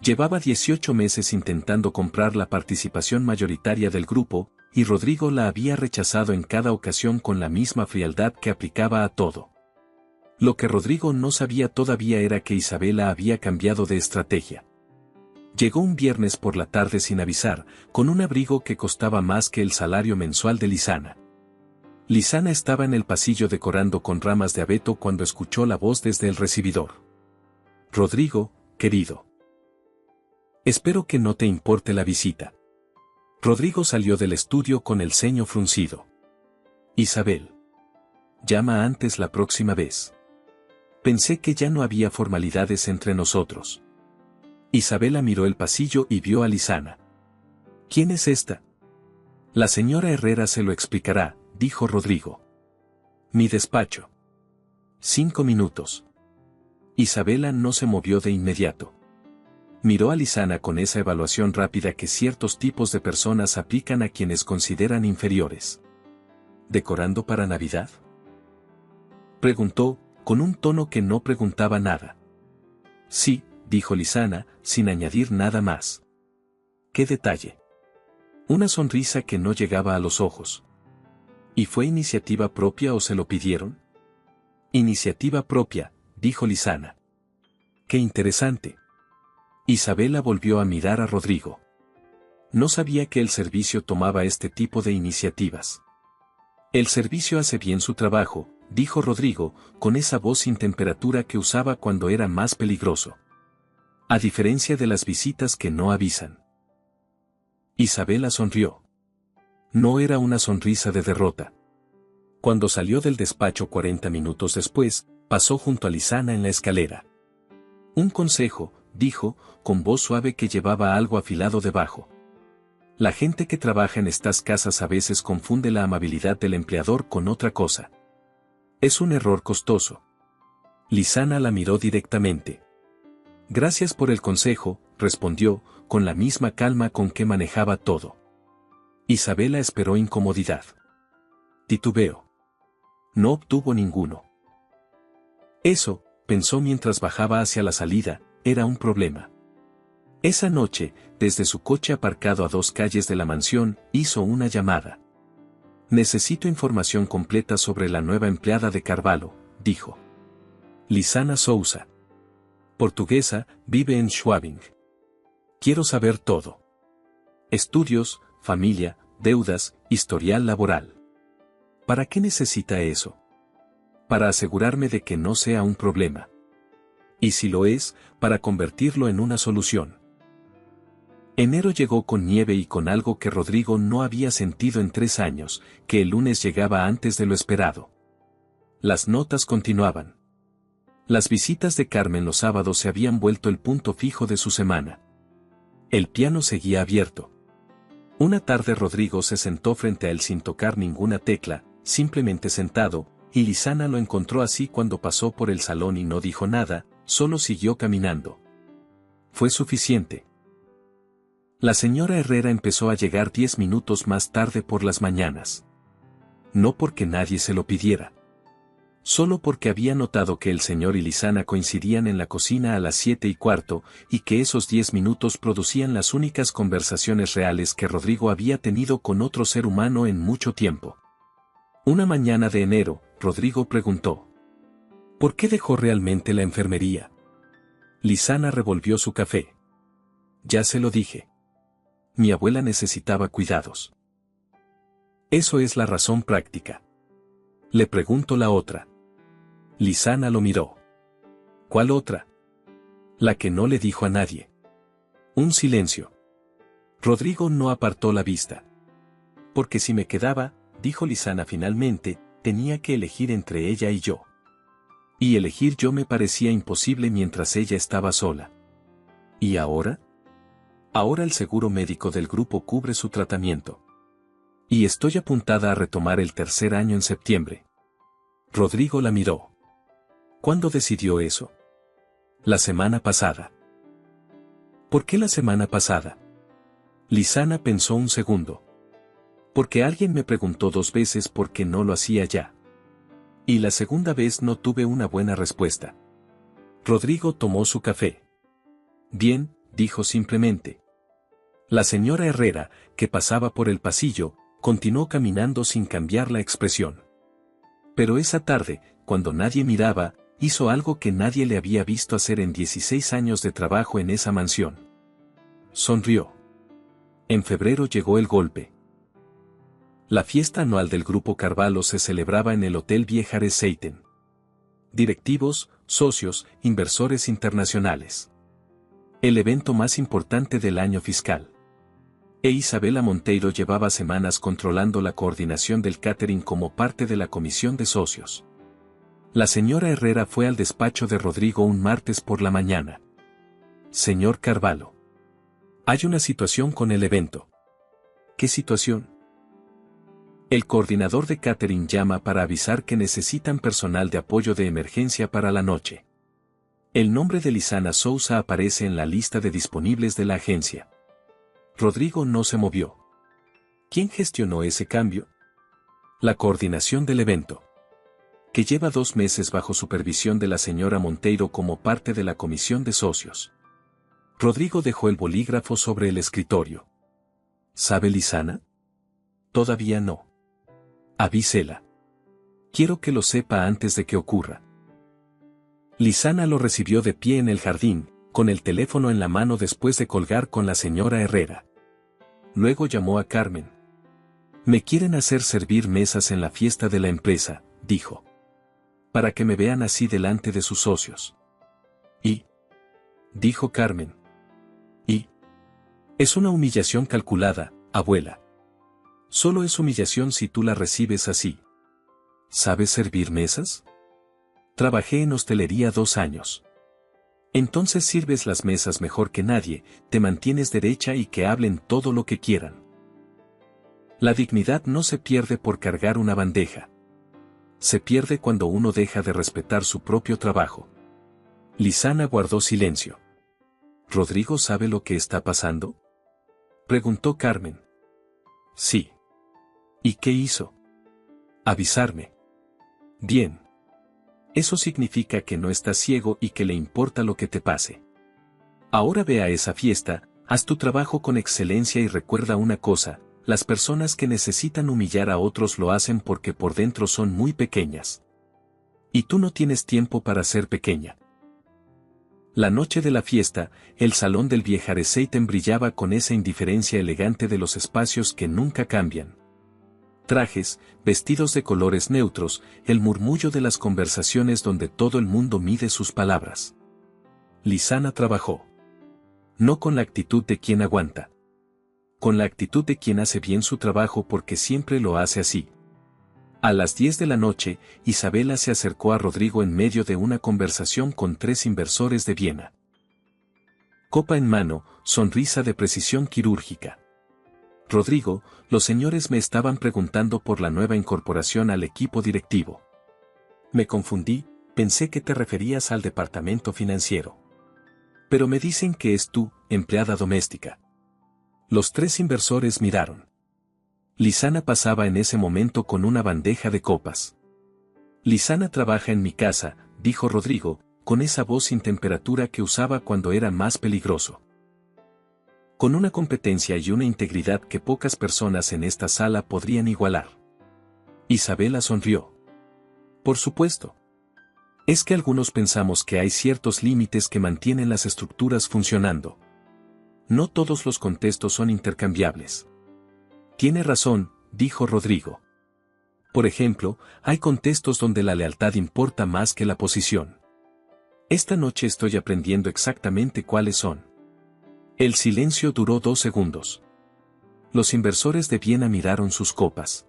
Llevaba 18 meses intentando comprar la participación mayoritaria del grupo, y Rodrigo la había rechazado en cada ocasión con la misma frialdad que aplicaba a todo. Lo que Rodrigo no sabía todavía era que Isabela había cambiado de estrategia. Llegó un viernes por la tarde sin avisar, con un abrigo que costaba más que el salario mensual de Lisana. Lisana estaba en el pasillo decorando con ramas de abeto cuando escuchó la voz desde el recibidor. Rodrigo, querido. Espero que no te importe la visita. Rodrigo salió del estudio con el ceño fruncido. Isabel. Llama antes la próxima vez. Pensé que ya no había formalidades entre nosotros. Isabela miró el pasillo y vio a Lisana. ¿Quién es esta? La señora Herrera se lo explicará, dijo Rodrigo. Mi despacho. 5 minutos. Isabela no se movió de inmediato. Miró a Lisana con esa evaluación rápida que ciertos tipos de personas aplican a quienes consideran inferiores. ¿Decorando para Navidad?, preguntó, con un tono que no preguntaba nada. Sí, dijo Lisana, sin añadir nada más. ¿Qué detalle? Una sonrisa que no llegaba a los ojos. ¿Y fue iniciativa propia o se lo pidieron? Iniciativa propia, dijo Lisana. Qué interesante. Isabela volvió a mirar a Rodrigo. No sabía que el servicio tomaba este tipo de iniciativas. El servicio hace bien su trabajo, dijo Rodrigo, con esa voz sin temperatura que usaba cuando era más peligroso. A diferencia de las visitas que no avisan. Isabela sonrió. No era una sonrisa de derrota. Cuando salió del despacho 40 minutos después, pasó junto a Lizana en la escalera. Un consejo, dijo, con voz suave que llevaba algo afilado debajo. La gente que trabaja en estas casas a veces confunde la amabilidad del empleador con otra cosa. Es un error costoso. Lizana la miró directamente. Gracias por el consejo, respondió, con la misma calma con que manejaba todo. Isabela esperó incomodidad. Titubeó. No obtuvo ninguno. Eso, pensó mientras bajaba hacia la salida, era un problema. Esa noche, desde su coche aparcado a 2 calles de la mansión, hizo una llamada. Necesito información completa sobre la nueva empleada de Carvalho, dijo. Lizana Souza. Portuguesa, vive en Schwabing. Quiero saber todo. Estudios, familia, deudas, historial laboral. ¿Para qué necesita eso? Para asegurarme de que no sea un problema. Y si lo es, para convertirlo en una solución. Enero llegó con nieve y con algo que Rodrigo no había sentido en 3 años, que el lunes llegaba antes de lo esperado. Las notas continuaban. Las visitas de Carmen los sábados se habían vuelto el punto fijo de su semana. El piano seguía abierto. Una tarde Rodrigo se sentó frente a él sin tocar ninguna tecla, simplemente sentado, y Lizana lo encontró así cuando pasó por el salón y no dijo nada, solo siguió caminando. Fue suficiente. La señora Herrera empezó a llegar 10 minutos más tarde por las mañanas. No porque nadie se lo pidiera. Solo porque había notado que el señor y Lizana coincidían en la cocina a las 7:15, y que esos 10 minutos producían las únicas conversaciones reales que Rodrigo había tenido con otro ser humano en mucho tiempo. Una mañana de enero, Rodrigo preguntó: ¿por qué dejó realmente la enfermería? Lizana revolvió su café. Ya se lo dije. Mi abuela necesitaba cuidados. Eso es la razón práctica. Le preguntó la otra. Lizana lo miró. ¿Cuál otra? La que no le dijo a nadie. Un silencio. Rodrigo no apartó la vista. Porque si me quedaba, dijo Lizana finalmente, tenía que elegir entre ella y yo. Y elegir yo me parecía imposible mientras ella estaba sola. ¿Y ahora? Ahora el seguro médico del grupo cubre su tratamiento. Y estoy apuntada a retomar el 3er año en septiembre. Rodrigo la miró. ¿Cuándo decidió eso? La semana pasada. ¿Por qué la semana pasada? Lizana pensó un segundo. Porque alguien me preguntó 2 veces por qué no lo hacía ya. Y la segunda vez no tuve una buena respuesta. Rodrigo tomó su café. Bien, dijo simplemente. La señora Herrera, que pasaba por el pasillo, continuó caminando sin cambiar la expresión. Pero esa tarde, cuando nadie miraba, hizo algo que nadie le había visto hacer en 16 años de trabajo en esa mansión. Sonrió. En febrero llegó el golpe. La fiesta anual del Grupo Carvalho se celebraba en el Hotel Viejare Seiten. Directivos, socios, inversores internacionales. El evento más importante del año fiscal. Isabela Monteiro llevaba semanas controlando la coordinación del catering como parte de la comisión de socios. La señora Herrera fue al despacho de Rodrigo un martes por la mañana. Señor Carvalho. Hay una situación con el evento. ¿Qué situación? El coordinador de catering llama para avisar que necesitan personal de apoyo de emergencia para la noche. El nombre de Lizana Souza aparece en la lista de disponibles de la agencia. Rodrigo no se movió. ¿Quién gestionó ese cambio? La coordinación del evento. Que lleva 2 meses bajo supervisión de la señora Monteiro como parte de la comisión de socios. Rodrigo dejó el bolígrafo sobre el escritorio. ¿Sabe Lizana? Todavía no. Avísela. Quiero que lo sepa antes de que ocurra. Lizana lo recibió de pie en el jardín, con el teléfono en la mano después de colgar con la señora Herrera. Luego llamó a Carmen. Me quieren hacer servir mesas en la fiesta de la empresa, dijo. Para que me vean así delante de sus socios. ¿Y dijo Carmen. Y es una humillación calculada, abuela. Solo es humillación si tú la recibes así. ¿Sabes servir mesas? Trabajé en hostelería 2 años. Entonces sirves las mesas mejor que nadie, te mantienes derecha y que hablen todo lo que quieran. La dignidad no se pierde por cargar una bandeja. Se pierde cuando uno deja de respetar su propio trabajo. Lisana guardó silencio. ¿Rodrigo sabe lo que está pasando?, preguntó Carmen. Sí. ¿Y qué hizo? Avisarme. Bien. Eso significa que no estás ciego y que le importa lo que te pase. Ahora ve a esa fiesta, haz tu trabajo con excelencia y recuerda una cosa: las personas que necesitan humillar a otros lo hacen porque por dentro son muy pequeñas. Y tú no tienes tiempo para ser pequeña. La noche de la fiesta, el salón del Viejareseiten brillaba con esa indiferencia elegante de los espacios que nunca cambian. Trajes, vestidos de colores neutros, el murmullo de las conversaciones donde todo el mundo mide sus palabras. Lisana trabajó. No con la actitud de quien aguanta. Con la actitud de quien hace bien su trabajo porque siempre lo hace así. A las 10 de la noche, Isabela se acercó a Rodrigo en medio de una conversación con 3 inversores de Viena. Copa en mano, sonrisa de precisión quirúrgica. Rodrigo, los señores me estaban preguntando por la nueva incorporación al equipo directivo. Me confundí, pensé que te referías al departamento financiero. Pero me dicen que es tú, empleada doméstica. Los 3 inversores miraron. Lisana pasaba en ese momento con una bandeja de copas. Lisana trabaja en mi casa, dijo Rodrigo, con esa voz sin temperatura que usaba cuando era más peligroso. Con una competencia y una integridad que pocas personas en esta sala podrían igualar. Isabela sonrió. Por supuesto. Es que algunos pensamos que hay ciertos límites que mantienen las estructuras funcionando. No todos los contextos son intercambiables. Tiene razón, dijo Rodrigo. Por ejemplo, hay contextos donde la lealtad importa más que la posición. Esta noche estoy aprendiendo exactamente cuáles son. El silencio duró 2 segundos. Los inversores de Viena miraron sus copas.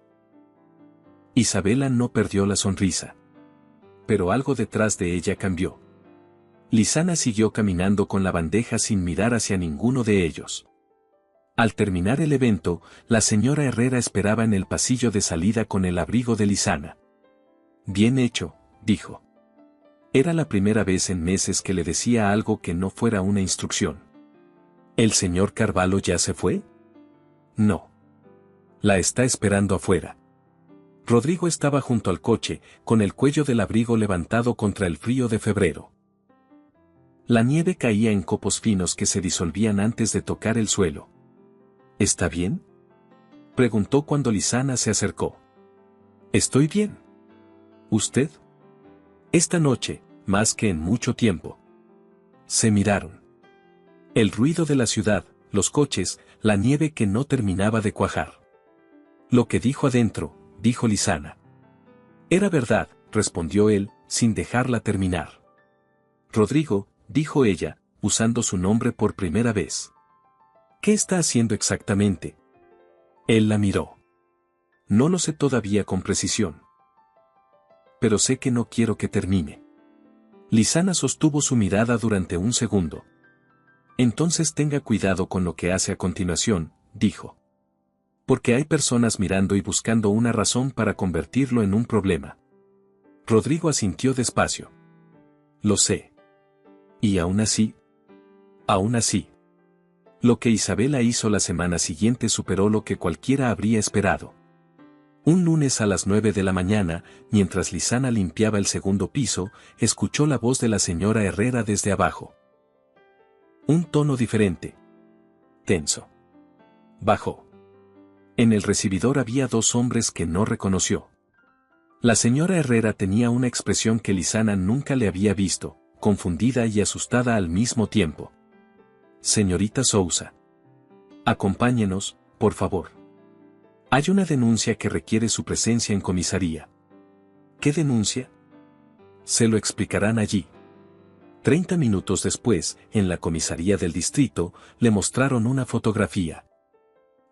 Isabela no perdió la sonrisa. Pero algo detrás de ella cambió. Lisana siguió caminando con la bandeja sin mirar hacia ninguno de ellos. Al terminar el evento, la señora Herrera esperaba en el pasillo de salida con el abrigo de Lisana. Bien hecho, dijo. Era la primera vez en meses que le decía algo que no fuera una instrucción. ¿El señor Carvalho ya se fue? No. La está esperando afuera. Rodrigo estaba junto al coche, con el cuello del abrigo levantado contra el frío de febrero. La nieve caía en copos finos que se disolvían antes de tocar el suelo. ¿Está bien?, preguntó cuando Lisana se acercó. Estoy bien. ¿Usted? Esta noche, más que en mucho tiempo. Se miraron. El ruido de la ciudad, los coches, la nieve que no terminaba de cuajar. Lo que dijo adentro, dijo Lisana. Era verdad, respondió él, sin dejarla terminar. Rodrigo, dijo ella, usando su nombre por primera vez. ¿Qué está haciendo exactamente? Él la miró. No lo sé todavía con precisión. Pero sé que no quiero que termine. Lisana sostuvo su mirada durante un segundo. Entonces tenga cuidado con lo que hace a continuación, dijo. Porque hay personas mirando y buscando una razón para convertirlo en un problema. Rodrigo asintió despacio. Lo sé. ¿Y aún así? Aún así. Lo que Isabela hizo la semana siguiente superó lo que cualquiera habría esperado. Un lunes a las 9 de la mañana, mientras Lisana limpiaba el segundo piso, escuchó la voz de la señora Herrera desde abajo. Un tono diferente. Tenso. Bajó. En el recibidor había 2 hombres que no reconoció. La señora Herrera tenía una expresión que Lisana nunca le había visto, confundida y asustada al mismo tiempo. Señorita Sousa. Acompáñenos, por favor. Hay una denuncia que requiere su presencia en comisaría. ¿Qué denuncia? Se lo explicarán allí. 30 minutos después, en la comisaría del distrito, le mostraron una fotografía.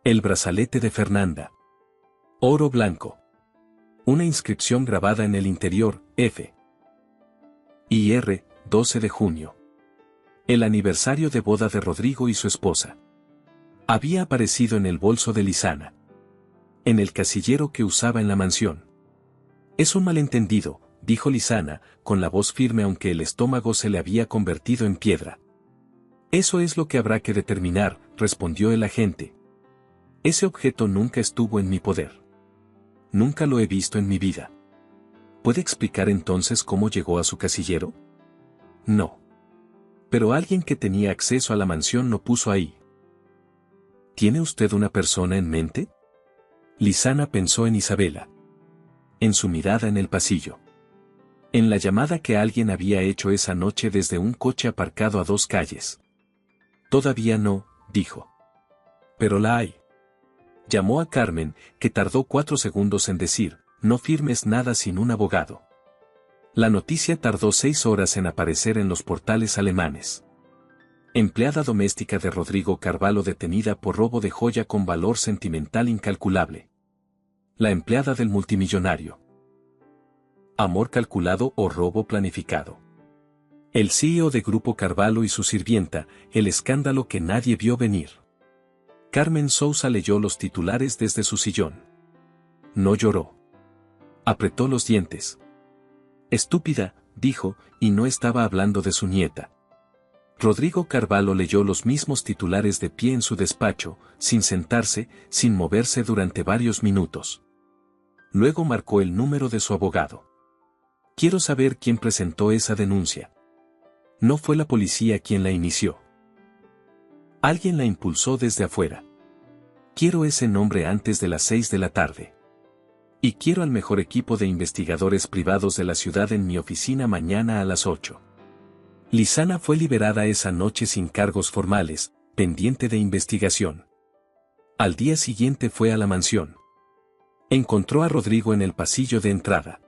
El brazalete de Fernanda. Oro blanco. Una inscripción grabada en el interior, F. y R, 12 de junio. El aniversario de boda de Rodrigo y su esposa. Había aparecido en el bolso de Lizana. En el casillero que usaba en la mansión. Es un malentendido, dijo Lizana, con la voz firme aunque el estómago se le había convertido en piedra. Eso es lo que habrá que determinar, respondió el agente. Ese objeto nunca estuvo en mi poder. Nunca lo he visto en mi vida. ¿Puede explicar entonces cómo llegó a su casillero? No. Pero alguien que tenía acceso a la mansión lo puso ahí. ¿Tiene usted una persona en mente? Lizana pensó en Isabela. En su mirada en el pasillo. En la llamada que alguien había hecho esa noche desde un coche aparcado a 2 calles. Todavía no, dijo. Pero la hay. Llamó a Carmen, que tardó 4 segundos en decir, no firmes nada sin un abogado. La noticia tardó 6 horas en aparecer en los portales alemanes. Empleada doméstica de Rodrigo Carvalho detenida por robo de joya con valor sentimental incalculable. La empleada del multimillonario. Amor calculado o robo planificado. El CEO de Grupo Carvalho y su sirvienta, el escándalo que nadie vio venir. Carmen Sousa leyó los titulares desde su sillón. No lloró. Apretó los dientes. Estúpida, dijo, y no estaba hablando de su nieta. Rodrigo Carvalho leyó los mismos titulares de pie en su despacho, sin sentarse, sin moverse durante varios minutos. Luego marcó el número de su abogado. Quiero saber quién presentó esa denuncia. No fue la policía quien la inició. Alguien la impulsó desde afuera. Quiero ese nombre antes de las 6 de la tarde. Y quiero al mejor equipo de investigadores privados de la ciudad en mi oficina mañana a las 8. Lizana fue liberada esa noche sin cargos formales, pendiente de investigación. Al día siguiente fue a la mansión. Encontró a Rodrigo en el pasillo de entrada.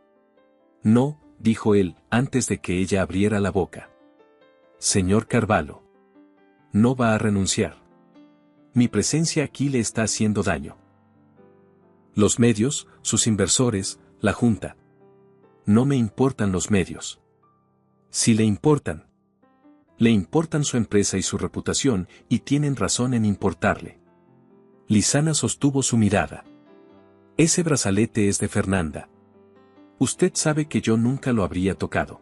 No, dijo él, antes de que ella abriera la boca. Señor Carvalho. No va a renunciar. Mi presencia aquí le está haciendo daño. Los medios, sus inversores, la Junta. No me importan los medios. Si le importan. Le importan su empresa y su reputación, y tienen razón en importarle. Lizana sostuvo su mirada. Ese brazalete es de Fernanda. Usted sabe que yo nunca lo habría tocado.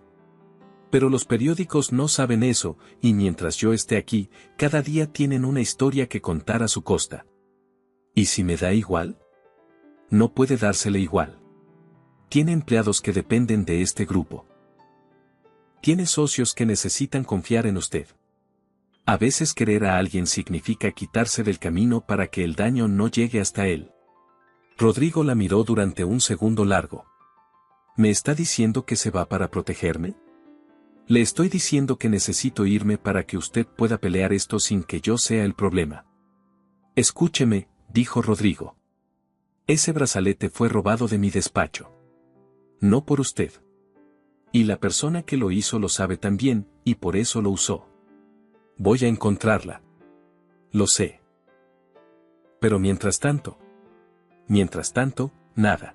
Pero los periódicos no saben eso, y mientras yo esté aquí, cada día tienen una historia que contar a su costa. ¿Y si me da igual? No puede dársele igual. Tiene empleados que dependen de este grupo. Tiene socios que necesitan confiar en usted. A veces querer a alguien significa quitarse del camino para que el daño no llegue hasta él. Rodrigo la miró durante un segundo largo. ¿Me está diciendo que se va para protegerme? Le estoy diciendo que necesito irme para que usted pueda pelear esto sin que yo sea el problema. Escúcheme, dijo Rodrigo. Ese brazalete fue robado de mi despacho. No por usted. Y la persona que lo hizo lo sabe también, y por eso lo usó. Voy a encontrarla. Lo sé. Pero mientras tanto, nada.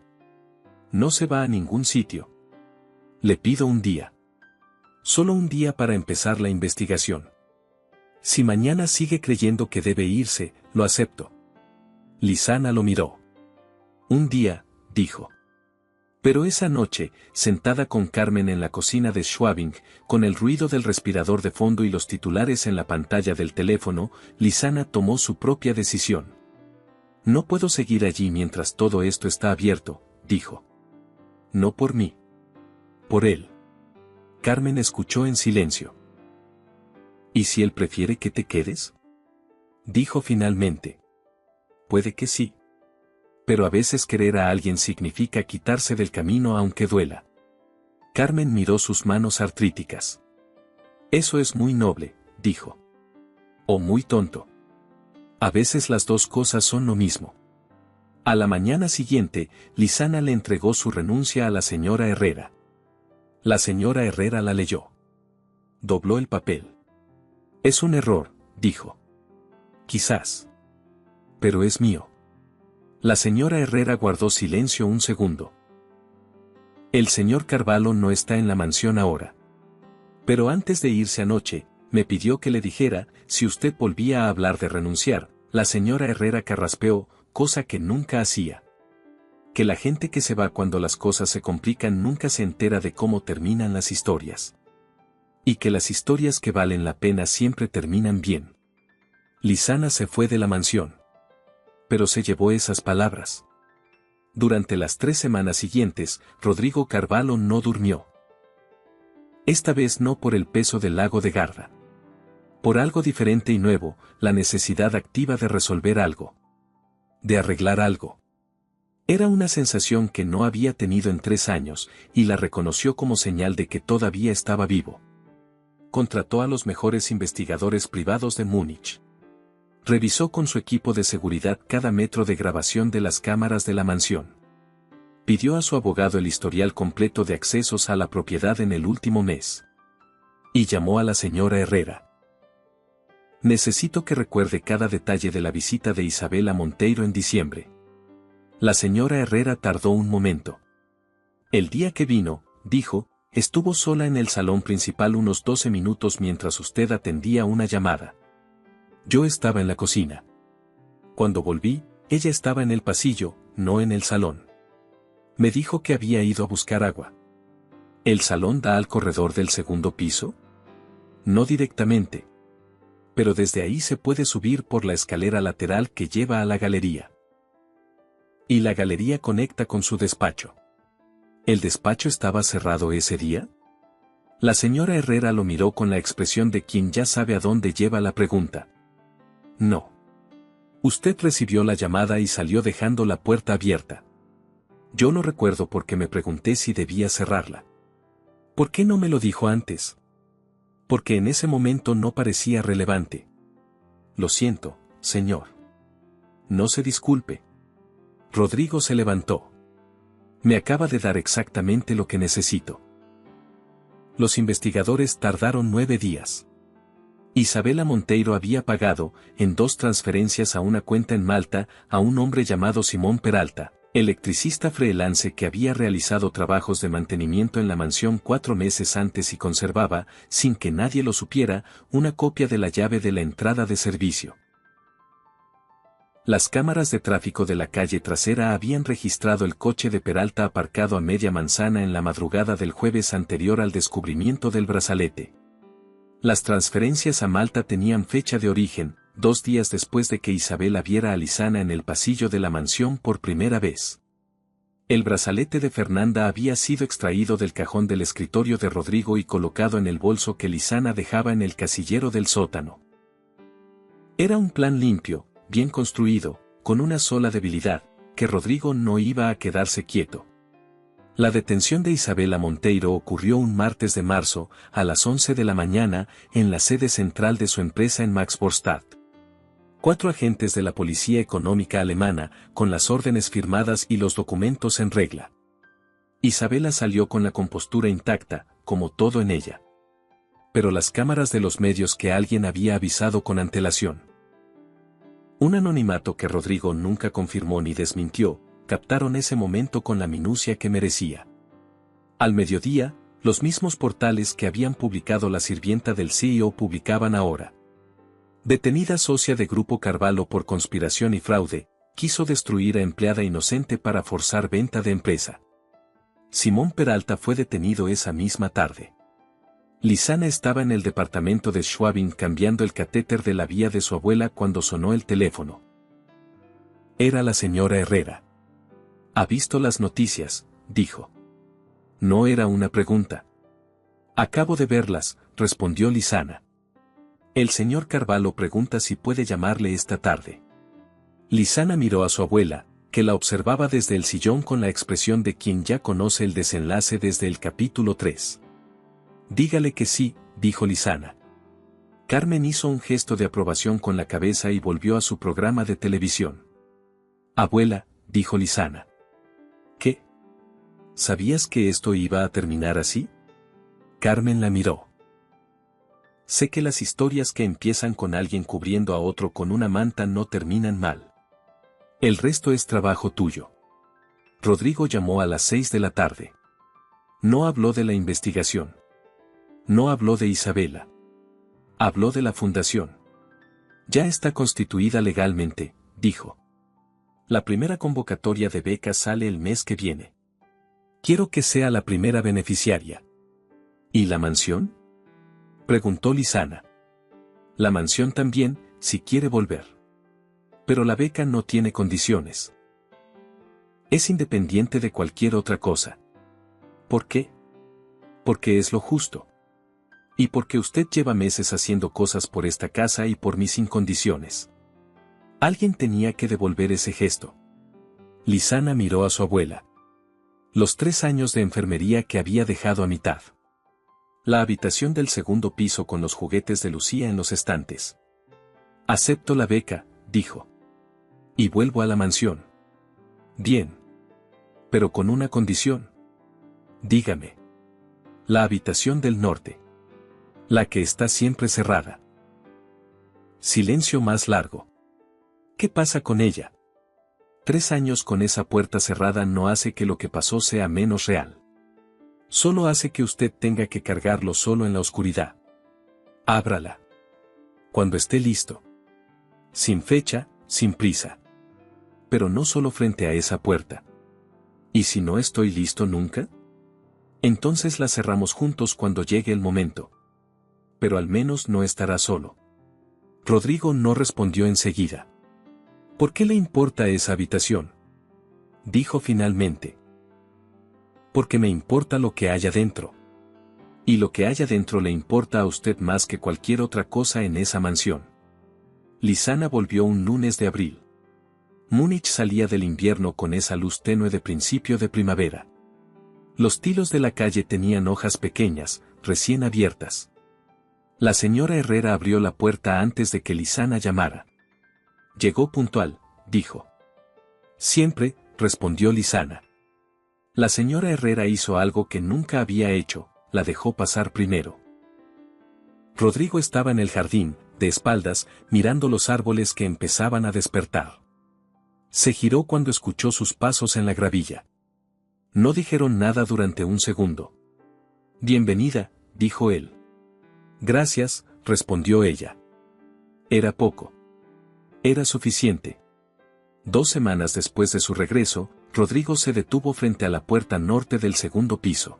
No se va a ningún sitio. Le pido un día. Solo un día para empezar la investigación. Si mañana sigue creyendo que debe irse, lo acepto. Lizana lo miró. Un día, dijo. Pero esa noche, sentada con Carmen en la cocina de Schwabing, con el ruido del respirador de fondo y los titulares en la pantalla del teléfono, Lizana tomó su propia decisión. No puedo seguir allí mientras todo esto está abierto, dijo. No por mí. Por él. Carmen escuchó en silencio. ¿Y si él prefiere que te quedes? Dijo finalmente. Puede que sí. Pero a veces querer a alguien significa quitarse del camino aunque duela. Carmen miró sus manos artríticas. Eso es muy noble, dijo. O muy tonto. A veces las dos cosas son lo mismo. A la mañana siguiente, Lizana le entregó su renuncia a la señora Herrera. La señora Herrera la leyó. Dobló el papel. Es un error, dijo. Quizás. Pero es mío. La señora Herrera guardó silencio un segundo. El señor Carvalho no está en la mansión ahora. Pero antes de irse anoche, me pidió que le dijera, si usted volvía a hablar de renunciar. La señora Herrera carraspeó, cosa que nunca hacía. Que la gente que se va cuando las cosas se complican nunca se entera de cómo terminan las historias. Y que las historias que valen la pena siempre terminan bien. Lizana se fue de la mansión. Pero se llevó esas palabras. Durante las 3 semanas siguientes, Rodrigo Carvalho no durmió. Esta vez no por el peso del lago de Garda. Por algo diferente y nuevo, la necesidad activa de resolver algo. De arreglar algo. Era una sensación que no había tenido en 3 años, y la reconoció como señal de que todavía estaba vivo. Contrató a los mejores investigadores privados de Múnich. Revisó con su equipo de seguridad cada metro de grabación de las cámaras de la mansión. Pidió a su abogado el historial completo de accesos a la propiedad en el último mes. Y llamó a la señora Herrera. Necesito que recuerde cada detalle de la visita de Isabela Monteiro en diciembre. La señora Herrera tardó un momento. El día que vino, dijo, estuvo sola en el salón principal unos 12 minutos mientras usted atendía una llamada. Yo estaba en la cocina. Cuando volví, ella estaba en el pasillo, no en el salón. Me dijo que había ido a buscar agua. ¿El salón da al corredor del segundo piso? No directamente. Pero desde ahí se puede subir por la escalera lateral que lleva a la galería. Y la galería conecta con su despacho. ¿El despacho estaba cerrado ese día? La señora Herrera lo miró con la expresión de quien ya sabe a dónde lleva la pregunta. No. Usted recibió la llamada y salió dejando la puerta abierta. Yo lo recuerdo porque me pregunté si debía cerrarla. ¿Por qué no me lo dijo antes? Porque en ese momento no parecía relevante. Lo siento, señor. No se disculpe. Rodrigo se levantó. Me acaba de dar exactamente lo que necesito. Los investigadores tardaron 9 días. Isabela Monteiro había pagado, en 2 transferencias a una cuenta en Malta, a un hombre llamado Simón Peralta, electricista freelance que había realizado trabajos de mantenimiento en la mansión 4 meses antes y conservaba, sin que nadie lo supiera, una copia de la llave de la entrada de servicio. Las cámaras de tráfico de la calle trasera habían registrado el coche de Peralta aparcado a media manzana en la madrugada del jueves anterior al descubrimiento del brazalete. Las transferencias a Malta tenían fecha de origen, 2 días después de que Isabela viera a Lizana en el pasillo de la mansión por primera vez. El brazalete de Fernanda había sido extraído del cajón del escritorio de Rodrigo y colocado en el bolso que Lizana dejaba en el casillero del sótano. Era un plan limpio, bien construido, con una sola debilidad, que Rodrigo no iba a quedarse quieto. La detención de Isabela Monteiro ocurrió un martes de marzo, a las 11 de la mañana, en la sede central de su empresa en Maxborstadt. 4 agentes de la policía económica alemana, con las órdenes firmadas y los documentos en regla. Isabela salió con la compostura intacta, como todo en ella. Pero las cámaras de los medios que alguien había avisado con antelación. Un anonimato que Rodrigo nunca confirmó ni desmintió, captaron ese momento con la minucia que merecía. Al mediodía, los mismos portales que habían publicado la sirvienta del CEO publicaban ahora. Detenida socia de Grupo Carvalho por conspiración y fraude, quiso destruir a empleada inocente para forzar venta de empresa. Simón Peralta fue detenido esa misma tarde. Lizana estaba en el departamento de Schwabing cambiando el catéter de la vía de su abuela cuando sonó el teléfono. Era la señora Herrera. ¿Ha visto las noticias?, dijo. No era una pregunta. Acabo de verlas, respondió Lizana. El señor Carvalho pregunta si puede llamarle esta tarde. Lizana miró a su abuela, que la observaba desde el sillón con la expresión de quien ya conoce el desenlace desde el capítulo 3. Dígale que sí, dijo Lizana. Carmen hizo un gesto de aprobación con la cabeza y volvió a su programa de televisión. Abuela, dijo Lizana. ¿Qué? ¿Sabías que esto iba a terminar así? Carmen la miró. Sé que las historias que empiezan con alguien cubriendo a otro con una manta no terminan mal. El resto es trabajo tuyo. Rodrigo llamó a las 6 de la tarde. No habló de la investigación. No habló de Isabela. Habló de la fundación. Ya está constituida legalmente, dijo. La primera convocatoria de becas sale el mes que viene. Quiero que sea la primera beneficiaria. ¿Y la mansión? Preguntó Lizana. La mansión también, si quiere volver. Pero la beca no tiene condiciones. Es independiente de cualquier otra cosa. ¿Por qué? Porque es lo justo. Y porque usted lleva meses haciendo cosas por esta casa y por mí sin condiciones. Alguien tenía que devolver ese gesto. Lizana miró a su abuela. Los 3 años de enfermería que había dejado a mitad. La habitación del segundo piso con los juguetes de Lucía en los estantes. Acepto la beca, dijo. Y vuelvo a la mansión. Bien. Pero con una condición. Dígame. La habitación del norte. La que está siempre cerrada. Silencio más largo. ¿Qué pasa con ella? 3 años con esa puerta cerrada no hace que lo que pasó sea menos real. Solo hace que usted tenga que cargarlo solo en la oscuridad. Ábrala. Cuando esté listo. Sin fecha, sin prisa. Pero no solo frente a esa puerta. ¿Y si no estoy listo nunca? Entonces la cerramos juntos cuando llegue el momento. Pero al menos no estará solo. Rodrigo no respondió enseguida. ¿Por qué le importa esa habitación? Dijo finalmente. Porque me importa lo que haya dentro. Y lo que haya dentro le importa a usted más que cualquier otra cosa en esa mansión. Lizana volvió un lunes de abril. Múnich salía del invierno con esa luz tenue de principio de primavera. Los tilos de la calle tenían hojas pequeñas, recién abiertas. La señora Herrera abrió la puerta antes de que Lizana llamara. Llegó puntual, dijo. Siempre, respondió Lizana. La señora Herrera hizo algo que nunca había hecho, la dejó pasar primero. Rodrigo estaba en el jardín, de espaldas, mirando los árboles que empezaban a despertar. Se giró cuando escuchó sus pasos en la gravilla. No dijeron nada durante un segundo. Bienvenida, dijo él. Gracias, respondió ella. Era poco. Era suficiente. 2 semanas después de su regreso, Rodrigo se detuvo frente a la puerta norte del segundo piso.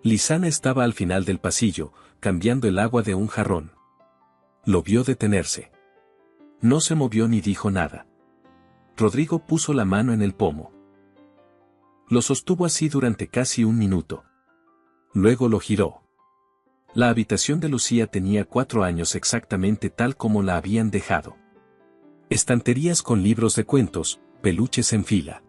Lizana estaba al final del pasillo, cambiando el agua de un jarrón. Lo vio detenerse. No se movió ni dijo nada. Rodrigo puso la mano en el pomo. Lo sostuvo así durante casi 1 minuto. Luego lo giró. La habitación de Lucía tenía 4 años exactamente tal como la habían dejado. Estanterías con libros de cuentos, peluches en fila.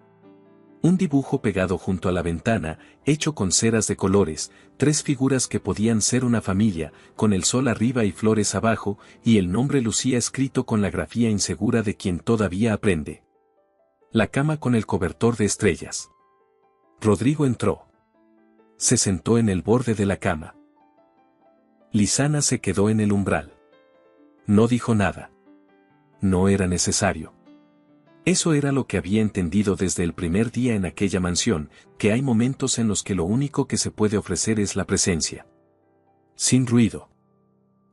Un dibujo pegado junto a la ventana, hecho con ceras de colores, 3 figuras que podían ser una familia, con el sol arriba y flores abajo, y el nombre Lucía escrito con la grafía insegura de quien todavía aprende. La cama con el cobertor de estrellas. Rodrigo entró. Se sentó en el borde de la cama. Lizana se quedó en el umbral. No dijo nada. No era necesario. Eso era lo que había entendido desde el primer día en aquella mansión, que hay momentos en los que lo único que se puede ofrecer es la presencia. Sin ruido.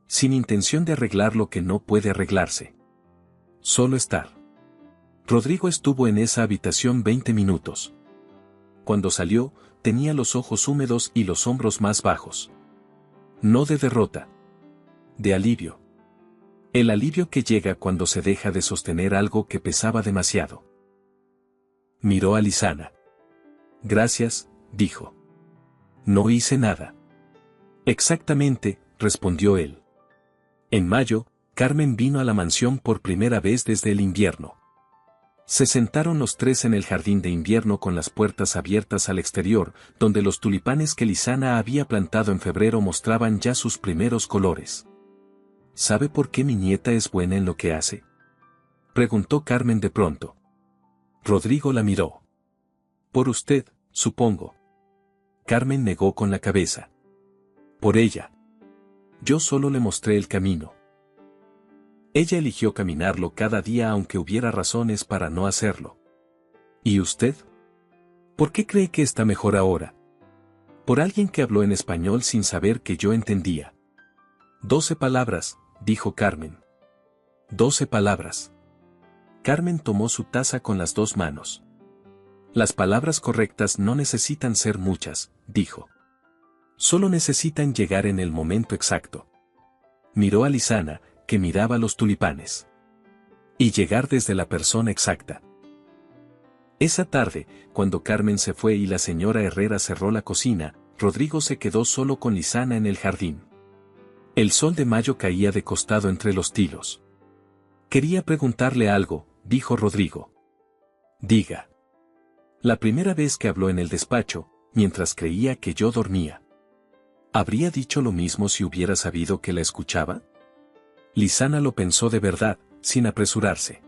Sin intención de arreglar lo que no puede arreglarse. Solo estar. Rodrigo estuvo en esa habitación 20 minutos. Cuando salió, tenía los ojos húmedos y los hombros más bajos. No de derrota. De alivio. El alivio que llega cuando se deja de sostener algo que pesaba demasiado. Miró a Lizana. Gracias, dijo. No hice nada. Exactamente, respondió él. En mayo, Carmen vino a la mansión por primera vez desde el invierno. Se sentaron los 3 en el jardín de invierno con las puertas abiertas al exterior, donde los tulipanes que Lizana había plantado en febrero mostraban ya sus primeros colores. ¿Sabe por qué mi nieta es buena en lo que hace?, preguntó Carmen de pronto. Rodrigo la miró. Por usted, supongo. Carmen negó con la cabeza. Por ella. Yo solo le mostré el camino. Ella eligió caminarlo cada día aunque hubiera razones para no hacerlo. ¿Y usted? ¿Por qué cree que está mejor ahora? Por alguien que habló en español sin saber que yo entendía. 12 palabras, dijo Carmen. 12 palabras. Carmen tomó su taza con las 2 manos. Las palabras correctas no necesitan ser muchas, dijo. Solo necesitan llegar en el momento exacto. Miró a Lisana, que miraba los tulipanes. Y llegar desde la persona exacta. Esa tarde, cuando Carmen se fue y la señora Herrera cerró la cocina, Rodrigo se quedó solo con Lisana en el jardín. El sol de mayo caía de costado entre los tilos. Quería preguntarle algo, dijo Rodrigo. Diga. La primera vez que habló en el despacho, mientras creía que yo dormía. ¿Habría dicho lo mismo si hubiera sabido que la escuchaba? Lisana lo pensó de verdad, sin apresurarse.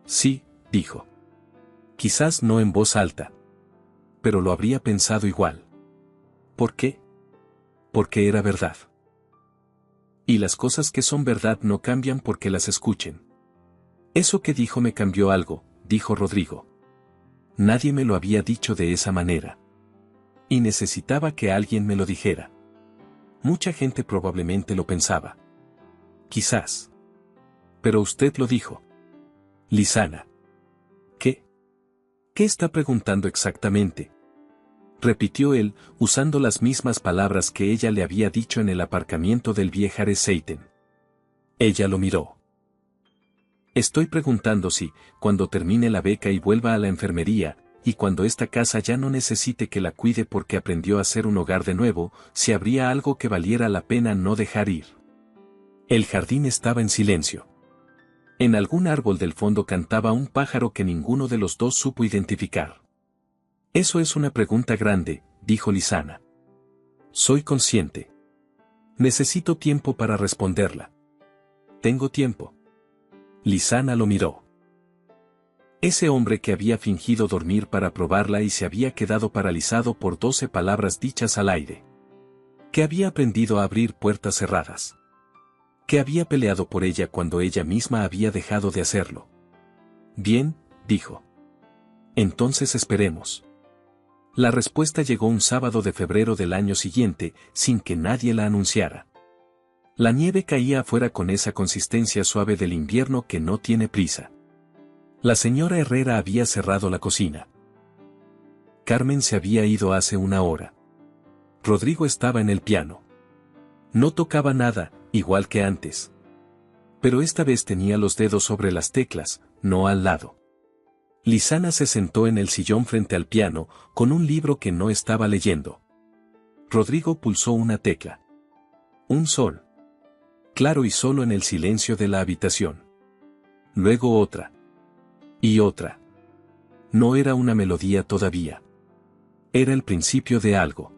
Sí, dijo. Quizás no en voz alta. Pero lo habría pensado igual. ¿Por qué? Porque era verdad. Y las cosas que son verdad no cambian porque las escuchen. Eso que dijo me cambió algo, dijo Rodrigo. Nadie me lo había dicho de esa manera. Y necesitaba que alguien me lo dijera. Mucha gente probablemente lo pensaba. Quizás. Pero usted lo dijo. Lisana. ¿Qué? ¿Qué está preguntando exactamente? Repitió él, usando las mismas palabras que ella le había dicho en el aparcamiento del Viejare Seiten. Ella lo miró. Estoy preguntando si, cuando termine la beca y vuelva a la enfermería, y cuando esta casa ya no necesite que la cuide porque aprendió a ser un hogar de nuevo, si habría algo que valiera la pena no dejar ir. El jardín estaba en silencio. En algún árbol del fondo cantaba un pájaro que ninguno de los dos supo identificar. Eso es una pregunta grande, dijo Lisana. Soy consciente. Necesito tiempo para responderla. Tengo tiempo. Lisana lo miró. Ese hombre que había fingido dormir para probarla y se había quedado paralizado por 12 palabras dichas al aire. Que había aprendido a abrir puertas cerradas. Que había peleado por ella cuando ella misma había dejado de hacerlo. Bien, dijo. Entonces esperemos. La respuesta llegó un sábado de febrero del año siguiente, sin que nadie la anunciara. La nieve caía afuera con esa consistencia suave del invierno que no tiene prisa. La señora Herrera había cerrado la cocina. Carmen se había ido hace una hora. Rodrigo estaba en el piano. No tocaba nada, igual que antes. Pero esta vez tenía los dedos sobre las teclas, no al lado. Lisana se sentó en el sillón frente al piano, con un libro que no estaba leyendo. Rodrigo pulsó una tecla. Un sol. Claro y solo en el silencio de la habitación. Luego otra. Y otra. No era una melodía todavía. Era el principio de algo.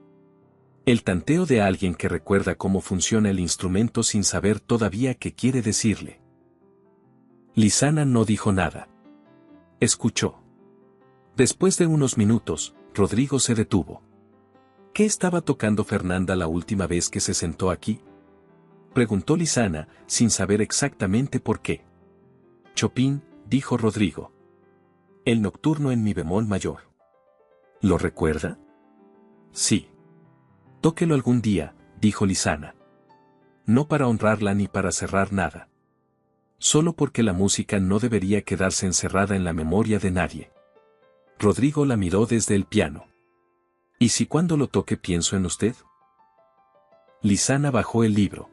El tanteo de alguien que recuerda cómo funciona el instrumento sin saber todavía qué quiere decirle. Lisana no dijo nada. Escuchó. Después de unos minutos, Rodrigo se detuvo. ¿Qué estaba tocando Fernanda la última vez que se sentó aquí? Preguntó Lisana, sin saber exactamente por qué. Chopin, dijo Rodrigo. El nocturno en mi bemol mayor. ¿Lo recuerda? Sí. Tóquelo algún día, dijo Lisana. No para honrarla ni para cerrar nada. Solo porque la música no debería quedarse encerrada en la memoria de nadie. Rodrigo la miró desde el piano. ¿Y si cuando lo toque pienso en usted? Lisana bajó el libro.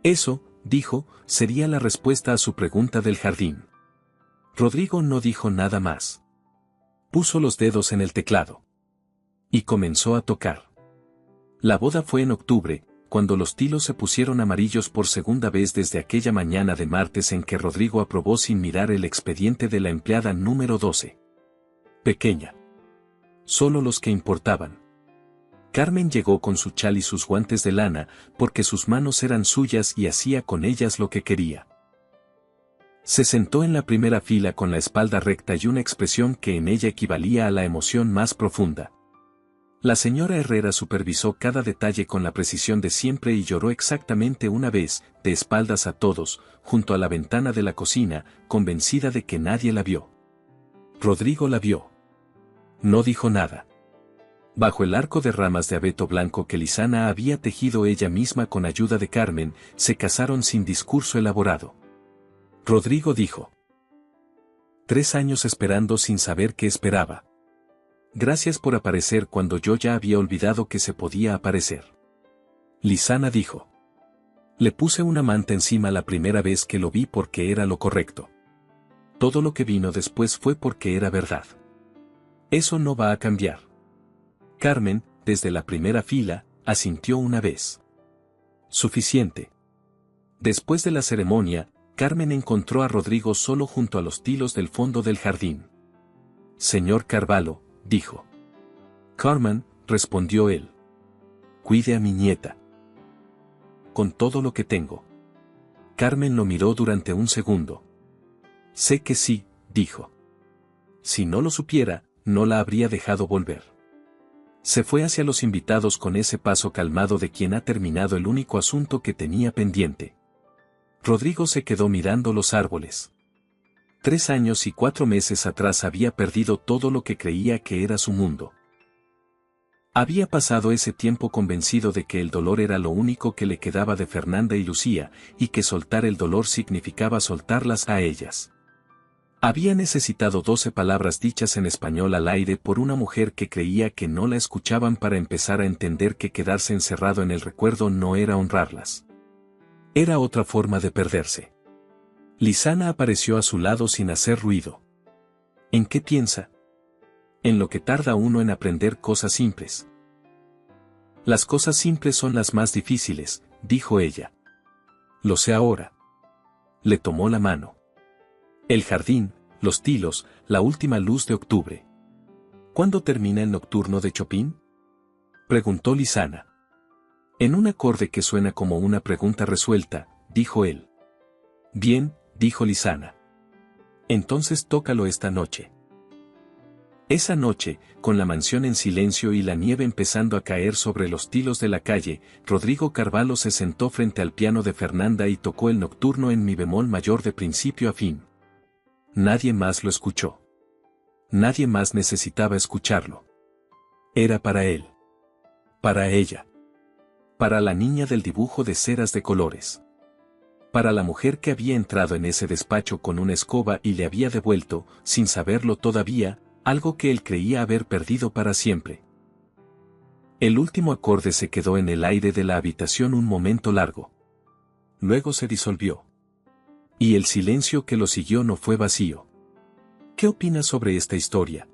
Eso, dijo, sería la respuesta a su pregunta del jardín. Rodrigo no dijo nada más. Puso los dedos en el teclado. Y comenzó a tocar. La boda fue en octubre, cuando los tilos se pusieron amarillos por segunda vez desde aquella mañana de martes en que Rodrigo aprobó sin mirar el expediente de la empleada número 12. Pequeña. Solo los que importaban. Carmen llegó con su chal y sus guantes de lana, porque sus manos eran suyas y hacía con ellas lo que quería. Se sentó en la primera fila con la espalda recta y una expresión que en ella equivalía a la emoción más profunda. La señora Herrera supervisó cada detalle con la precisión de siempre y lloró exactamente una vez, de espaldas a todos, junto a la ventana de la cocina, convencida de que nadie la vio. Rodrigo la vio. No dijo nada. Bajo el arco de ramas de abeto blanco que Lizana había tejido ella misma con ayuda de Carmen, se casaron sin discurso elaborado. Rodrigo dijo: 3 años esperando sin saber qué esperaba. Gracias por aparecer cuando yo ya había olvidado que se podía aparecer. Lizana dijo: le puse una manta encima la primera vez que lo vi porque era lo correcto. Todo lo que vino después fue porque era verdad. Eso no va a cambiar. Carmen, desde la primera fila, asintió una vez. Suficiente. Después de la ceremonia, Carmen encontró a Rodrigo solo junto a los tilos del fondo del jardín. Señor Carvalho, dijo. Carmen, respondió él. Cuide a mi nieta. Con todo lo que tengo. Carmen lo miró durante un segundo. Sé que sí, dijo. Si no lo supiera, no la habría dejado volver. Se fue hacia los invitados con ese paso calmado de quien ha terminado el único asunto que tenía pendiente. Rodrigo se quedó mirando los árboles. 3 años y 4 meses atrás había perdido todo lo que creía que era su mundo. Había pasado ese tiempo convencido de que el dolor era lo único que le quedaba de Fernanda y Lucía, y que soltar el dolor significaba soltarlas a ellas. Había necesitado 12 palabras dichas en español al aire por una mujer que creía que no la escuchaban para empezar a entender que quedarse encerrado en el recuerdo no era honrarlas. Era otra forma de perderse. Lizana apareció a su lado sin hacer ruido. ¿En qué piensa? En lo que tarda uno en aprender cosas simples. Las cosas simples son las más difíciles, dijo ella. Lo sé ahora. Le tomó la mano. El jardín, los tilos, la última luz de octubre. ¿Cuándo termina el nocturno de Chopin? Preguntó Lizana. En un acorde que suena como una pregunta resuelta, dijo él. Bien, dijo Lizana. Entonces tócalo esta noche. Esa noche, con la mansión en silencio y la nieve empezando a caer sobre los tilos de la calle, Rodrigo Carvalho se sentó frente al piano de Fernanda y tocó el nocturno en mi bemol mayor de principio a fin. Nadie más lo escuchó. Nadie más necesitaba escucharlo. Era para él. Para ella. Para la niña del dibujo de ceras de colores. Para la mujer que había entrado en ese despacho con una escoba y le había devuelto, sin saberlo todavía, algo que él creía haber perdido para siempre. El último acorde se quedó en el aire de la habitación un momento largo. Luego se disolvió. Y el silencio que lo siguió no fue vacío. ¿Qué opinas sobre esta historia?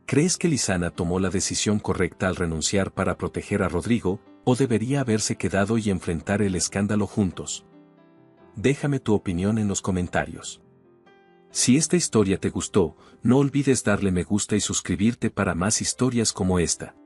¿Crees que Lizana tomó la decisión correcta al renunciar para proteger a Rodrigo, o debería haberse quedado y enfrentar el escándalo juntos? Déjame tu opinión en los comentarios. Si esta historia te gustó, no olvides darle me gusta y suscribirte para más historias como esta.